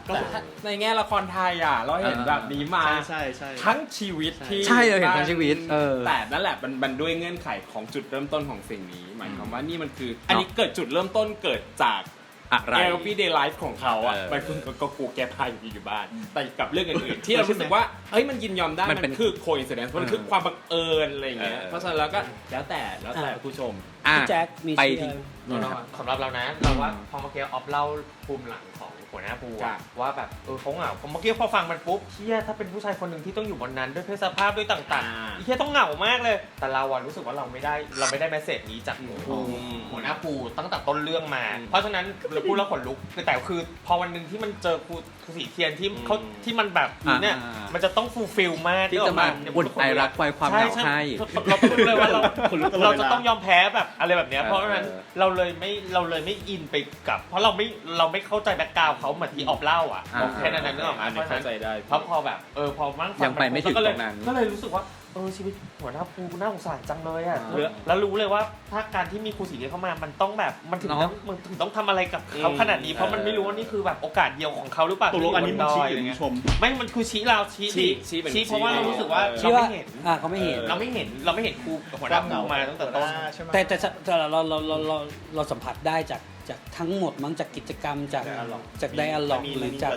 แต่ในแง่ละครไทยอ่ะเราเห็นแบบนี้มา ใช่ ทั้งชีวิตที่ ใช่เราเห็นทั้งชีวิต แต่นั่นแหละมันด้วยเงื่อนไขของจุดเริ่มต้นของสิ่งนี้ หมายความว่านี่มันคืออันนี้เกิดจุดเริ่มต้นเกิดจาก อะไร everyday life ของเขาอ่ะมันคือก็กูแก้ผ้าอยู่บ้านแต่กับเรื่องอื่นๆที่เรารู้สึกว่าเฮ้ยมันยินยอมได้มันคือ coincidence มันคือความบังเอิญอะไรอย่างเงี้ยเพราะฉะนั้นแล้วก็แล้วแต่ผู้ชม พี่แจ็คมี ไป ชื่อ ที่ อะไร สำหรับเรานะเราว่าพอเมื่อกี้ออฟเล่าภูมิหลังของหัวหน้าภู จ้ะ ว่าแบบเขาเหงาผมเมื่อกี้พอฟังมันปุ๊บเชี่ยถ้าเป็นผู้ชายคนหนึ่งที่ต้องอยู่บนนั้นด้วยเพศสภาพด้วยต่างๆเชี่ยต้องเหงามากเลย แต่เรารู้สึกว่าเราไม่ได้แมสเสจนี้จากหัวหน้าภูตั้งแต่ต้นเรื่องมา เพราะฉะนั้นเราพูดแล้วขนลุกแต่คือพอวันหนึ่งที่มันเจอครูสีเทียนที่มันแบบเนี่ยมันจะต้องฟูลฟิลมาก ที่จะมาอุ่นไอรักไว้ความเหงาให้ เราพูดเลยว่าเราจะต้องยอมแพ้แบบอะไรแบบเนี้ยเพราะฉะนั้นเราเลยไม่อินไปกับเพราะเราไม่เข้าใจแบ็คกราวด์เขาเหมือนที่ออฟเล่าอ่ะแค่นั้นนึกออกไหม อันนี้เข้าใจได้ เพราะพอแบบพอมั่งฟัง ยังไปไม่ถึงตรงนั้น ก็เลยรู้สึกว่าชีวิตหัวหน้าภูน่าสงสารจังเลยอ่ะแล้วรู้เลยว่าถ้าการที่มีครูสีเข้ามามันต้องแบบมันถึงต้องทำอะไรกับเขาขนาดนี้เพราะมันไม่รู้ว่านี่คือแบบโอกาสเดียวของเขาหรือเปล่า ตกลงอันนี้มันชี้หรือมันชม ไม่มันคือชี้เราชี้เพราะว่าเรารู้สึกว่า ชื่อ เรา ว่า ไม่เห็น เขาไม่เห็น เราไม่เห็นครูหัวหน้าภูมาตั้งแต่ต้น ใช่ไหม แต่เราสัมผัสได้จากทั้งหมดมั้งจากกิจกรรมจากไดอะล็อกหรือจาก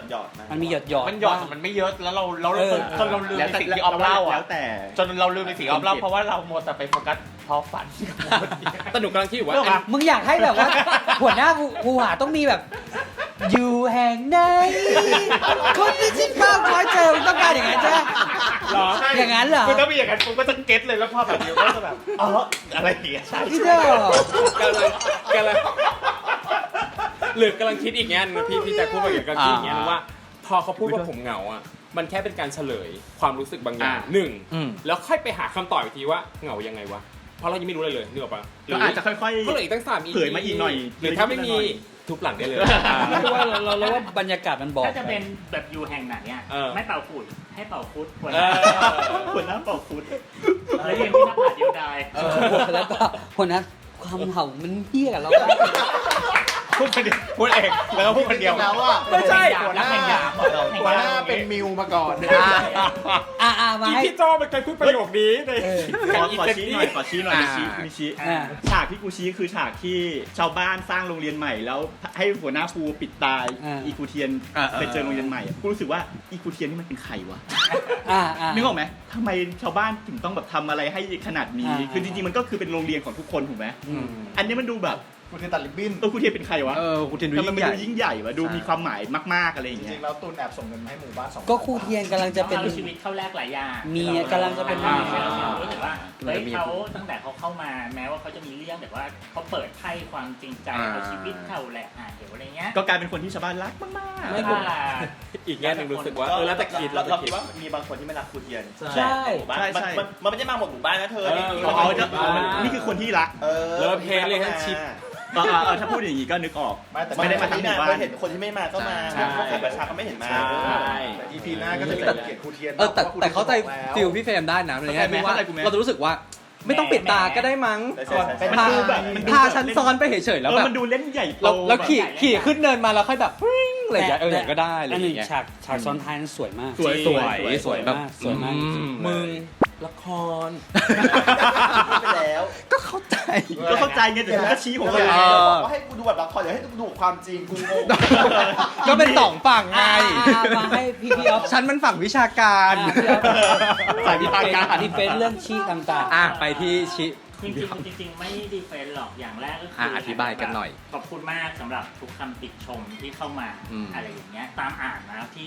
มันมีหยอด มันหยอดมันไม่เยอะแล้วเราลืมในสิ่งที่ออฟเล่าอ่ะ แล้วแต่ จนเราลืมในสิ่งที่ออฟเล่าเพราะว่าเรามัวแต่ไปโฟกัสพอฝัน แต่หนูกำลังคิดอยู่ว่า มึงอยากให้แบบว่า หัวหน้าภูหาต้องมีแบบ อยู่แห่งไหนคนที่ฉันเฝ้าคอยเจอมึงต้องการอย่างนั้นใช่ไหม หรอ อย่างนั้นเหรอ คือถ้ามีอย่างนั้นผมก็จะเก็ตเลยแล้วพอแบบเดียวก็จะแบบอะไรอย่างเงี้ยใช่ พี่เด้อก ำลังหรือกำลังคิดอีกแง่นึงพี่แจ็คพูดไปอย่างกำลังคิดอีกแง่นึงว่า พอเขาพูดว่าผมเหงาอ่ะมันแค่เป็นการเฉลยความรู้สึกบางอย่างหนึ่งแล้วค่อยไปหาคำตอบอีกทีว่าเหงายังไงวะเพราะเรายังไม่รู้เลยนึกออกปะ ก็อาจจะค่อยๆ ก็เหลืออีกตั้ง3 EP เผยมาอีกหน่อย หรือถ้าไม่มีทุบหลังได้เลย ไม่รู้ว่าเราว่าบรรยากาศมันบอก ถ้าจะเป็นแบบอยู่แห่งไหนอ่ะไม่เป่าฝุ่นให้เป่าฟุตหัวห หัวหน้าเป่าฟุต แล้วยังที่หน้าผาเดียวดาย แล้วก็หัวหน้าความเห่ามันเหี้ยกับเรา พูดเองแล้วก็พูดคนเดียว แล้วว่า ไม่ใช่ หัวหน้าเป็นมิวมาก่อน มา อี ให้ พี่โจมันเคยพูดประโยคนี้ใน ขอชี้หน่อยชี้ฉากที่กูชี้คือฉากที่ชาวบ้านสร้างโรงเรียนใหม่แล้วให้หัวหน้าภูปิดตายอีครูเทียนไปเจอโรงเรียนใหม่กูรู้สึกว่าอีครูเทียนนี่มันเป็นใครวะนึกออกไหมทำไมชาวบ้านถึงต้องแบบทำอะไรให้ขนาดนี้คือจริงๆมันก็คือเป็นโรงเรียนของทุกคนถูกไหมอันนี้มันดูแบบ ครูเทียนตัดริบบิ้น ครูเทียนเป็นใครวะ ครูเทียนดู ทำไมมัน ยิ่งใหญ่ดูยิ่งใหญ่วะดูมีความหมายมากๆอะไรอย่าง จ เงี้ ริ ย งๆแล้วตูนแอบส่งเงินมาให้หมู่บ้าน2 ก็ครูเทียนกำลังจะเป็น เอาชีวิตเข้าแลกหลายอย่าง มีกำลังจะเป็น เรารู้สึกว่าเฮ้ยเขาตั้งแต่เขาเข้ามาแม้ว่าเขาจะมีเรื่องแต่ว่าเขาเปิดไพ่ความจริงใจเอาชีวิตเข้าแหละเดี๋ยวอะไรเงี้ย ก็กลายเป็นคนที่ชาวบ้านรักมาก ไม่ผมอีกแง่หนึ่งรู้สึกว่าแล้วแต่คิด เราคิดว่ามีบางคนที่ไม่รักครูเทียน ใช่ มันไม่ได้มาหมดหมู่บ้านนะเธอ นี่คือคนที่รัก เลิฟเฮดเลยทั้งชิป ถ้าพูดอย่างนี้ก็นึกออก ไม่ได้มา ทั้งหมู่บ้าน เห็นคนที่ไม่มาก็มาประชาเขาไม่เห็นมา แต่ EP หน้าก็จะมีเกียรติครูเทียน แต่เข้าใจฟิลพี่เฟรมได้นะในแง่ที่ว่าเราจะรู้สึกว่าไม่ต้องปิดตาก็ได้มั้ง มันดูแบบ พาฉันซ้อนไปเฉยๆแล้วแบบ มันดูเล่นใหญ่โต แล้วขี่ขึ้นเนินมาแล้วค่อยแบบอะไรอย่างเงี้ยอย่างก็ได้อะไร อัน อ หนึ่ ย่าง งเงี้ย ฉากซ้อนท้ายนั้นสวยมาก สวย สวยแบบ สวยมาก มึงละคร ไปแล้ว ก็เข้าใจ ก็เข้าใจไงแต่ฉันก็ชี้ผม เดี๋ เลย วย อ บอกว่าให้กูดูแบบละครอย่าให้กูดูความจริงกูงง ก็เป็นสองฝั่งไง มาให้พี่ออฟ ฉันมันฝั่งวิชาการ พี่ออฟ ฝ่ายวิชาการ ดีเฟนเรื่องชี้ต่าง อ่ะไปที่ชิ จริงๆไม่ดีเฟนหรอกอย่างแรกก็คือ อธิบายกันหน่อย ขอบคุณมากสำหรับทุกคำติชมที่เข้ามา อะไรอย่างเงี้ยตามอ่านนะที่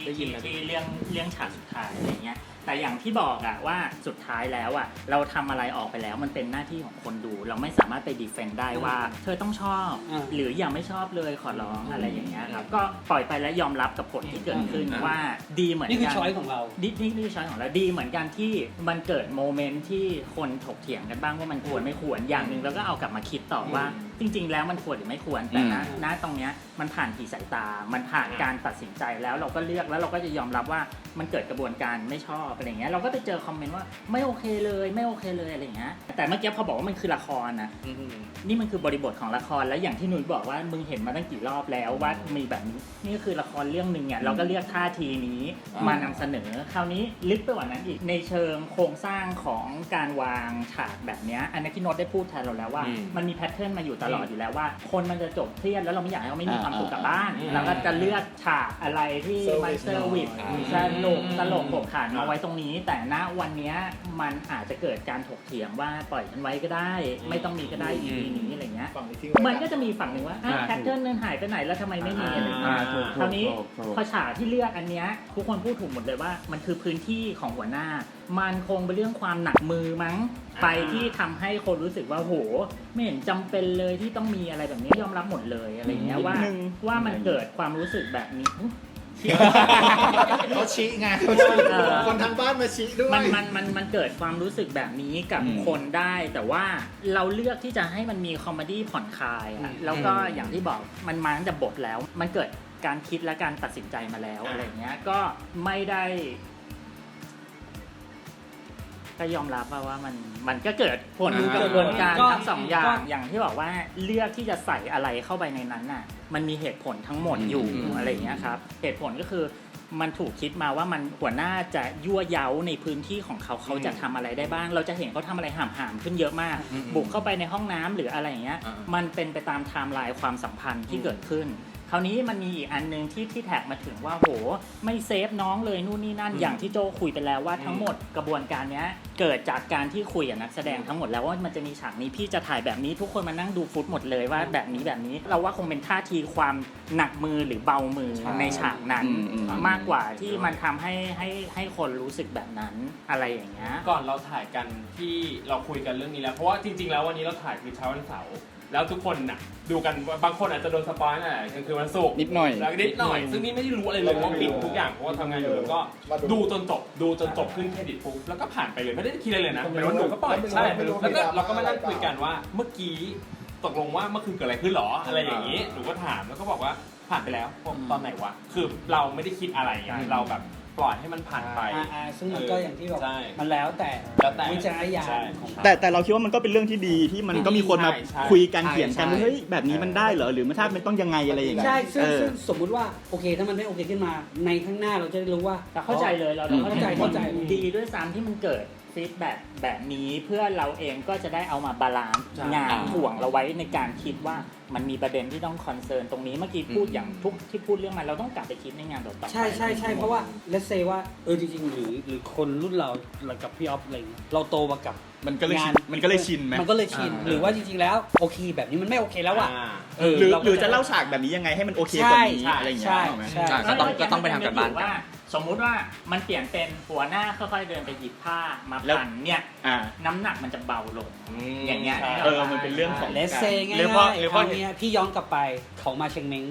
เรื่องฉากสุดท้ายอะไรเงี้ยแต่อย่างที่บอกอะว่าสุดท้ายแล้วอะเราทำอะไรออกไปแล้วมันเป็นหน้าที่ของคนดู เราไม่สามารถไปดีเฟนได้ว่าเธอต้องชอบ หรืออย่าไม่ชอบเลยขอร้องอะไรอย่างเงี้ยครับก็ปล่อยไปแล้วยอมรับกับผลที่เกิดขึ้นว่าดีเหมือนกัน นี่คือช้อยของเรา นี่คือช้อยของเราดีเหมือนกันที่มันเกิดโมเมนต์ที่คนถกเถียงกันบ้างว่ามันควรไม่ควรอย่างหนึ่งแล้วก็เอากลับมาคิดต่อว่าจริง ๆ แล้วมันควรหรือไม่ควรแต่ณตรงเนี้ยมันผ่านกี่สายตา มันผ่านการตัดสินใจแล้วเราก็เลือกแล้วเราก็จะยอมรับว่ามันเกิดกระบวนการไม่ชอบอะไรเงี้ยเราก็ไปเจอคอมเมนต์ว่าไม่โอเคเลยไม่โอเคเลยอะไรเงี้ยแต่เมื่อกี้พอบอกว่ามันคือละครนะนี่มันคือบริบทของละครแล้วอย่างที่นุ้ยบอกว่ามึงเห็นมาตั้งกี่รอบแล้วว่ามีแบบนี้นี่ก็คือละครเรื่องนึงเนี่ยเราก็เลือกท่าทีนี้มานำเสนอคราวนี้ลึกไปกว่านั้นอีกในเชิงโครงสร้างของการวางฉากแบบเนี้ยอันนี้ที่โน้ตได้พูดแทนเราแล้วว่ามันมีแพทเทิร์นมาอยู่ตลอดอยู่แล้วว่าคนมันจะจบเครียดแล้วเราไม่อยากให้เขาไม่มีความสุขกลับบ้านเราก็จะเลือกฉากอะไรที่มันเซอร์วิสสนุกตลกโผกผ่านมาไว้ตรงนี้แต่ณวันนี้มันอาจจะเกิดการถกเถียงว่าปล่อยมันไว้ก็ได้ไม่ต้องมีก็ได้ EP นี้อะไรเงี้ยมันก็จะมีฝั่งหนึ่งว่าแพทเทิร์นเนินหายไปไหนแล้วทำไมไม่มีอะไรเงี้ยคราวนี้พอฉากที่เลือกอันเนี้ยทุกคนพูดถูกหมดเลยว่ามันคือพื้นที่ของหัวหน้ามันคงเป็นเรื่องความหนักมือมั้งไปที่ทำให้คนรู้สึกว่าโหไม่เห็นจำเป็นเลยที่ต้องมีอะไรแบบนี้ยอมรับหมดเลยอะไรเงี้ยว่ามันเกิดความรู้สึกแบบนี้ เขาชี้ไงเขาชี้คนทางบ้านมาชี้ด้วยมันเกิดความรู้สึกแบบนี้กับคนได้แต่ว่าเราเลือกที่จะให้มันมีคอมเมดี้ผ่อนคลายอ่ะแล้วก็อย่างที่บอกมันมาตั้งแต่บทแล้วมันเกิดการคิดและการตัดสินใจมาแล้วอะไรเงี้ยก็ไม่ได้ก็ยอมรับว่ามันก็เกิดผลกระบวนการทั้งสองอย่างที่บอกว่าเลือกที่จะใส่อะไรเข้าไปในนั้นน่ะมันมีเหตุผลทั้งหมดอยู่อะไรอย่างเงี้ยครับเหตุผลก็คือมันถูกคิดมาว่ามันหัวหน้าจะยั่วเย้าในพื้นที่ของเขาจะทำอะไรได้บ้างเราจะเห็นเขาทำอะไรห่ามขึ้นเยอะมากบุกเข้าไปในห้องน้ำหรืออะไรอย่างเงี้ยมันเป็นไปตามไทม์ไลน์ความสัมพันธ์ที่เกิดขึ้นคราวนี้มันมีอีกอันนึงที่แท็กมาถึงว่าโหไม่เซฟน้องเลยนู่นนี่นั่นอย่างที่โจคุยไปแล้วว่าทั้งหมดกระบวนการเนี้ยเกิดจากการที่คุยกับนักแสดงทั้งหมดแล้วว่ามันจะมีฉากนี้พี่จะถ่ายแบบนี้ทุกคนมานั่งดูฟุตหมดเลยว่าแบบนี้เราว่าคงเป็นท่าทีความหนักมือหรือเบามือในฉากนั้นมากกว่าที่มันทำให้คนรู้สึกแบบนั้นอะไรอย่างเงี้ย ก่อนเราถ่ายกันที่เราคุยกันเรื่องนี้แล้วเพราะว่าจริงๆแล้ววันนี้เราถ่ายคือเช้าวันเสาร์แล้วทุกคนน่ะดูกันบางคนอาจจะโดนสปอยล์น่ะคือวันศุกร์นิดหน่อยซึ่งนี่ไม่ได้รู้อะไรเลยว่าปิดทุกอย่างเพราะว่าทำงานอยู่แล้วก็ดูจนจบขึ้นเครดิตปุ๊บแล้วก็ผ่านไปเลยไม่ได้คิดอะไรเลยนะเป็นวันหนูก็ปล่อยใช่แล้วก็เราก็มานั่งคุยกันว่าเมื่อกี้ตกลงว่าเมื่อคืนเกิดอะไรขึ้นหรออะไรอย่างนี้หนูก็ถามแล้วก็บอกว่าผ่านไปแล้วตอนไหนวะคือเราไม่ได้คิดอะไรเราแบบปล่อยให้มันผ่านไปซึ่งมันก็อย่างที่บอกมันแล้วแต่วิจารณญาณของแต่เราคิดว่ามันก็เป็นเรื่องที่ดีที่มันก็มีคนมาคุยกันเถียงกันว่าเฮ้ยแบบนี้มันได้เหรอหรือมันถ้ามันต้องยังไงอะไรอย่างเงี้ยใช่ซึ่งสมมุติว่าโอเคถ้ามันไม่โอเคขึ้นมาในข้างหน้าเราจะได้รู้ว่าเข้าใจเลยเราเข้าใจดีด้วยซ้ำที่มันเกิดฟีดแบ็กแบบนี้เพื่อเราเองก็จะได้เอามาบาลานซ์งานถ่วงเราไว้ในการคิดว่ามันมีประเด็นที่ต้องคอนเซิร์นตรงนี้เมื่อกี้พูดอย่างทุกที่พูดเรื่องมันเราต้องกลับไปคิดในงานต่อๆใช่เพราะว่าเลสเซว่าจริงๆหรือคนรุ่นเรากับพี่ออฟอะไรเราโตมากับมันก็เลยชินไหมมันก็เลยชินหรือว่าจริงๆแล้วโอเคแบบนี้มันไม่โอเคแล้วอ่ะหรือจะเล่าฉากแบบนี้ยังไงให้มันโอเคกว่านี้อะไรอย่างเงี้ยก็ต้องไปทำกันบ้านว่าสมมุติว่ามันเปลี่ยนเป็นหัวหน้าค่อยๆเดินไปหยิบผ้ามาพันเนี่ยน้ำหนักมันจะเบาลงอย่างเงี้ยมันเป็นเรื่องของเลสเซง่ายๆหรือว่าพี่ย้อนกลับไปเขามาเชียงเม้ง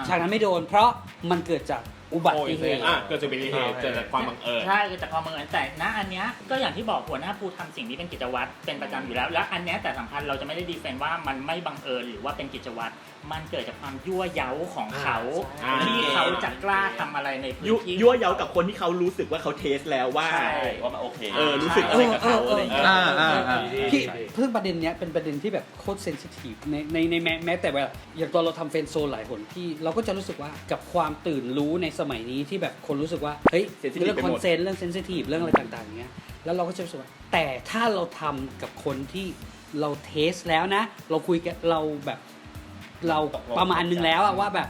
ฉากนั้นไม่โดนเพราะมันเกิดจากอุบัติเหตุเกิดจากอุบัติเหตุเกิดจากความบังเอิญใช่เกิดจากความบังเอิญแต่ณอันเนี้ยก็อย่างที่บอกหัวหน้าภูทำสิ่งนี้เป็นกิจวัตรเป็นประจำอยู่แล้วและอันเนี้ยแต่สำคัญเราจะไม่ได้ดีเฟนว่ามันไม่บังเอิญหรือว่าเป็นกิจวัตรมันเกิดจากความยั่วเย้าของเขาที่เขาจะกล้าทำอะไรในพื้นที่ยั่วเย้ากับคนที่เขารู้สึกว่าเขาเทสแล้วว่ามันโอเครู้สึกอะไรกับเขาอะไรอย่างเงี้ยพี่เพิ่งประเด็นเนี้ยเป็นประเด็นที่แบบโคตรเซนซิทีฟในแม้แต่ว่าอย่างตอนเราทำเฟรนด์โซนหลายคนพี่เราก็จะรู้สึกว่ากับความตื่นรู้ในสมัยนี้ที่แบบคนรู้สึกว่าเฮ้ยเรื่องคอนเซนต์เรื่องเซนซิทีฟเรื่องอะไรต่างๆเงี้ยแล้วเราก็จะรู้สึกว่าแต่ถ้าเราทำกับคนที่ เราเทสแล้วนะ เราคุยกันเราแบบเราประมาณนึงแล้วอะว่าแบบ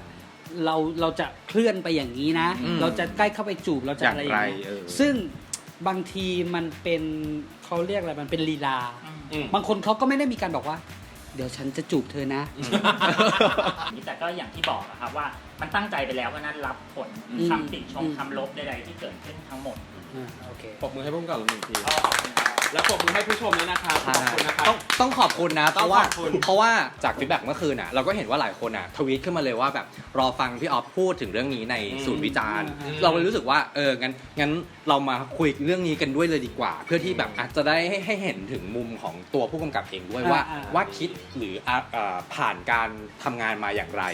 เราจะเคลื่อนไปอย่างนี้นะ เราจะใกล้เข้าไปจูบเราจะอะไรอย่างนี้ซึ่งบางทีมันเป็นเขาเรียกอะไรมันเป็นลีลาบางคนเขาก็ไม่ได้มีการบอกว่าเดี๋ยวฉันจะจูบเธอนะ แต่ก็อย่างที่บอกนะครับว่ามันตั้งใจไปแล้วว่านั้นรับผลคำติชมคำลบใดๆที่เกิดขึ้นทั้งหมด โอเค ปรบมือให้พุ่งกับเราหนึ่งทีแล้วปรบมือให้ผู้ชมด้วยนะครับขอบคุณนะครับ ต้องขอบคุณนะเพราะว่าจากฟีดแบ็กเมื่อคืนอ่ะเราก็เห็นว่าหลายคนอ่ะทวีตขึ้นมาเลยว่าแบบรอฟังพี่ออฟพูดถึงเรื่องนี้ในศูนย์วิจารณ์เราเลยรู้สึกว่างั้นเรามาคุยเรื่องนี้กันด้วยเลยดีกว่า เพื่อที่แบบอาจจะได้ให้เห็นถึงมุมของตัวผู้กำกับเองด้วยว่าคิดหรือผ่านการทำงานมาอย่างไร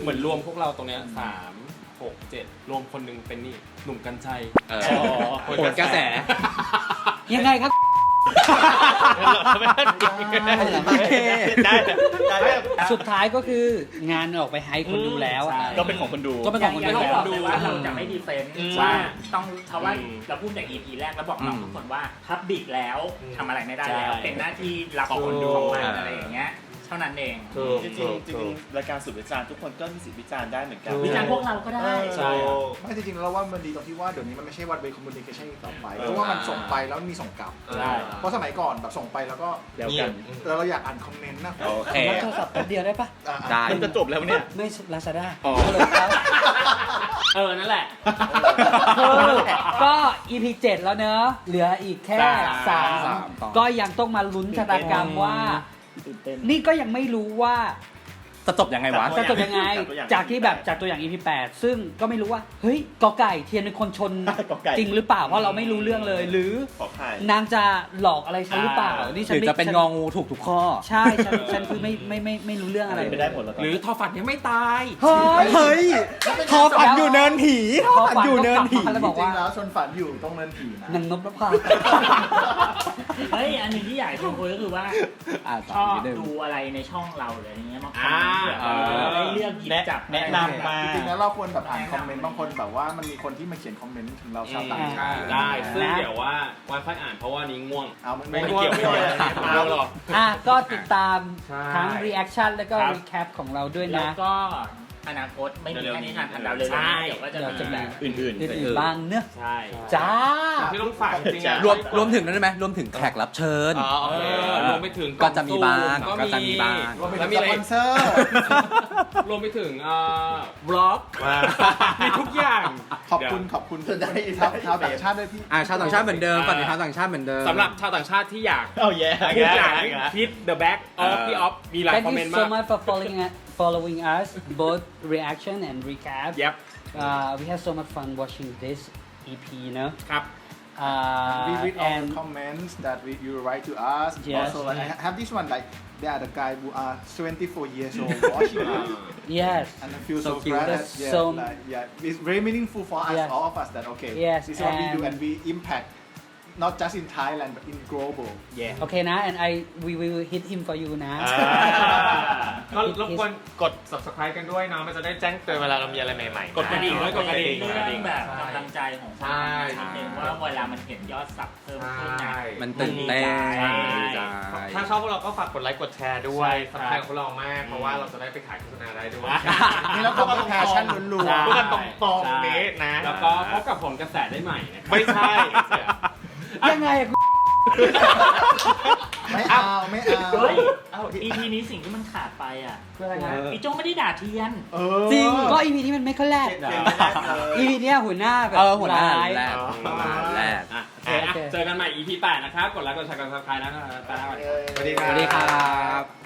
เหมือนรวมพวกเราตรงเนี้ย3 6 7รวมคนหนึงเป็นนี่หนุ่มกัญชัย ผลกระแส ยังไงครับ สุดท้ายก็คืองานออกไปให้คนดูแล้ว ก็เป็นของคนดู ก็เป็นของคน อย่าง ดู ที่บอกเลยว่าเราจะไม่ดีเฟนต์ว่าต้องเพราะว่าเราพูดใน EP แรกแล้วบอกน้องทุกคนว่าพับบิกแล้วทำอะไรไม่ได้แล้วเป็นหน้าที่รับของคนดูของมันอะไรอย่างเงี้ยเท่านั้นเองจริงรายการสุดวิจารณ์ทุกคนก็มีสิทธิวิจารณ์ได้เหมือนกัน วิจารณ์พวกเราก็ได้ใช่ไม่จริงๆแล้วว่ามันดีตรงที่ว่าเดี๋ยวนี้มันไม่ใช่ one way communication ต่อไปเพราะว่ามันส่งไปแล้วมีส่งกลับเพราะสมัยก่อนแบบส่งไปแล้วก็แล้วกันเราอยากอ่านคอมเมนต์นะโอเค โทรศัพท์แป๊บเดียวได้ปะ ได้ มันจะจบแล้วเนี่ยไม่ Lazada นั่นแหละก็ EP 7 แล้วเนอะเหลืออีกแค่3ก็ยังต้องมาลุ้นชะตากรรมว่านี่ก็ยังไม่รู้ว่า จะจบยังไงวะ จะจบยังไงจากที่แบบจากตัวอย่าง EP 8 ซึ่งก็ไม่รู้ว่าเฮ้ยกอไก่เทียนเป็นคนชนจริงหรือเปล่าเพราะเราไม่รู้เรื่องเลยหรือนางจะหลอกอะไรฉันหรือเปล่านี่ฉันจะเป็นงองูถูกทุกข้อใช่ฉันคือไม่รู้เรื่องอะไรไม่ได้หมดแล้วหรือทอฝันยังไม่ตาย เฮ้ยทอฝันอยู่เนินผีทอฝันอยู่เนินผีแล้วบอกว่าแล้วชนฝันอยู่ต้องเนินผีนะนางนพภาเฮ้ยอันนึงที่อยากจะคุยก็คือว่าชอบดูอะไรในช่องเราเลยอย่างเงี้ยมาได้เลือกหยิบจับแนะนำมาจริงๆแล้วเราควรแบบอ่านคอมเมนต์บางคนแบบว่ามันมีคนที่มาเขียนคอมเมนต์ถึงเราชาวต่างชาติได้ซึ่งเดี๋ยวว่าวันค่อยอ่านเพราะว่านี้ง่วงไม่เกี่ยวไม่หรอกก็ติดตามทั้ง reaction แล้วก็ recap ของเราด้วยนะแล้วก็อนาคตไม่มีแค่นิทานพันดาวเลยเดี๋ยวก็จะมีแบบอื่นบ้างเนอะใช่จ้าที่ต้องฝากจริงรวมถึงนั้นได้ไหมรวมถึงแขกรับเชิญรวมไปถึงก็จะมีบ้างแล้วมีสปอนเซอร์รวมไปถึงบล็อกมีทุกอย่างขอบคุณชาวต่างชาติด้วยพี่ชาวต่างชาติเหมือนเดิมฝั่งชาวต่างชาติเหมือนเดิมสำหรับชาวต่างชาติที่อยากพูดอย่างคิด The Back of พี่ออฟมีหลายคอมเมนต์มาก Thank you so much for following us both reaction and recap Yep we have so much fun watching this EP เนอะครับwe read all the comments that you write to us also like I have this one like they are the guy who are 24 years old watching us yes and I feel so glad that it's very meaningful for us all of us that okay this is what we do and we impact not just in Thailand but in global okay นะ and we will hit him for you นะก็รบกวนกด subscribe กันด้วยนะมันจะได้แจ้งเตือนเวลาเรามีอะไรใหม่ๆกดกระดิ่งด้วยกดกระดิ่งเรื่องแบบกำลังใจของใช่ว่าเวลามันเห็นยอดซับเพิ่มขึ้นมันตื่นเต้นถ้าชอบพวกเราก็ฝากกดไลค์กดแชร์ด้วยสำคัญของเรามากเพราะว่าเราจะได้ไปขายโฆษณาได้ด้วยนี่แล้วก็มาแพชชั่นล้วนๆพูดกันตรงๆนี้นะแล้วก็พบกับผลกระแสได้ใหม่นะครับไม่ใช่ยังไงไม่เอาเฮ้ยEP นี้สิ่งที่มันขาดไปอ่ะคืออะไรนะพี่โจ้ไม่ได้ด่าเทียนจริงก็ EP นี้มันไม่ค่อยแรกEP นี้หัวหน้าแบบหัวหน้าแรกเจอกันใหม่ EP 8นะครับกดไลค์กดแชร์กด Subscribe นะครับสวัสดีครับ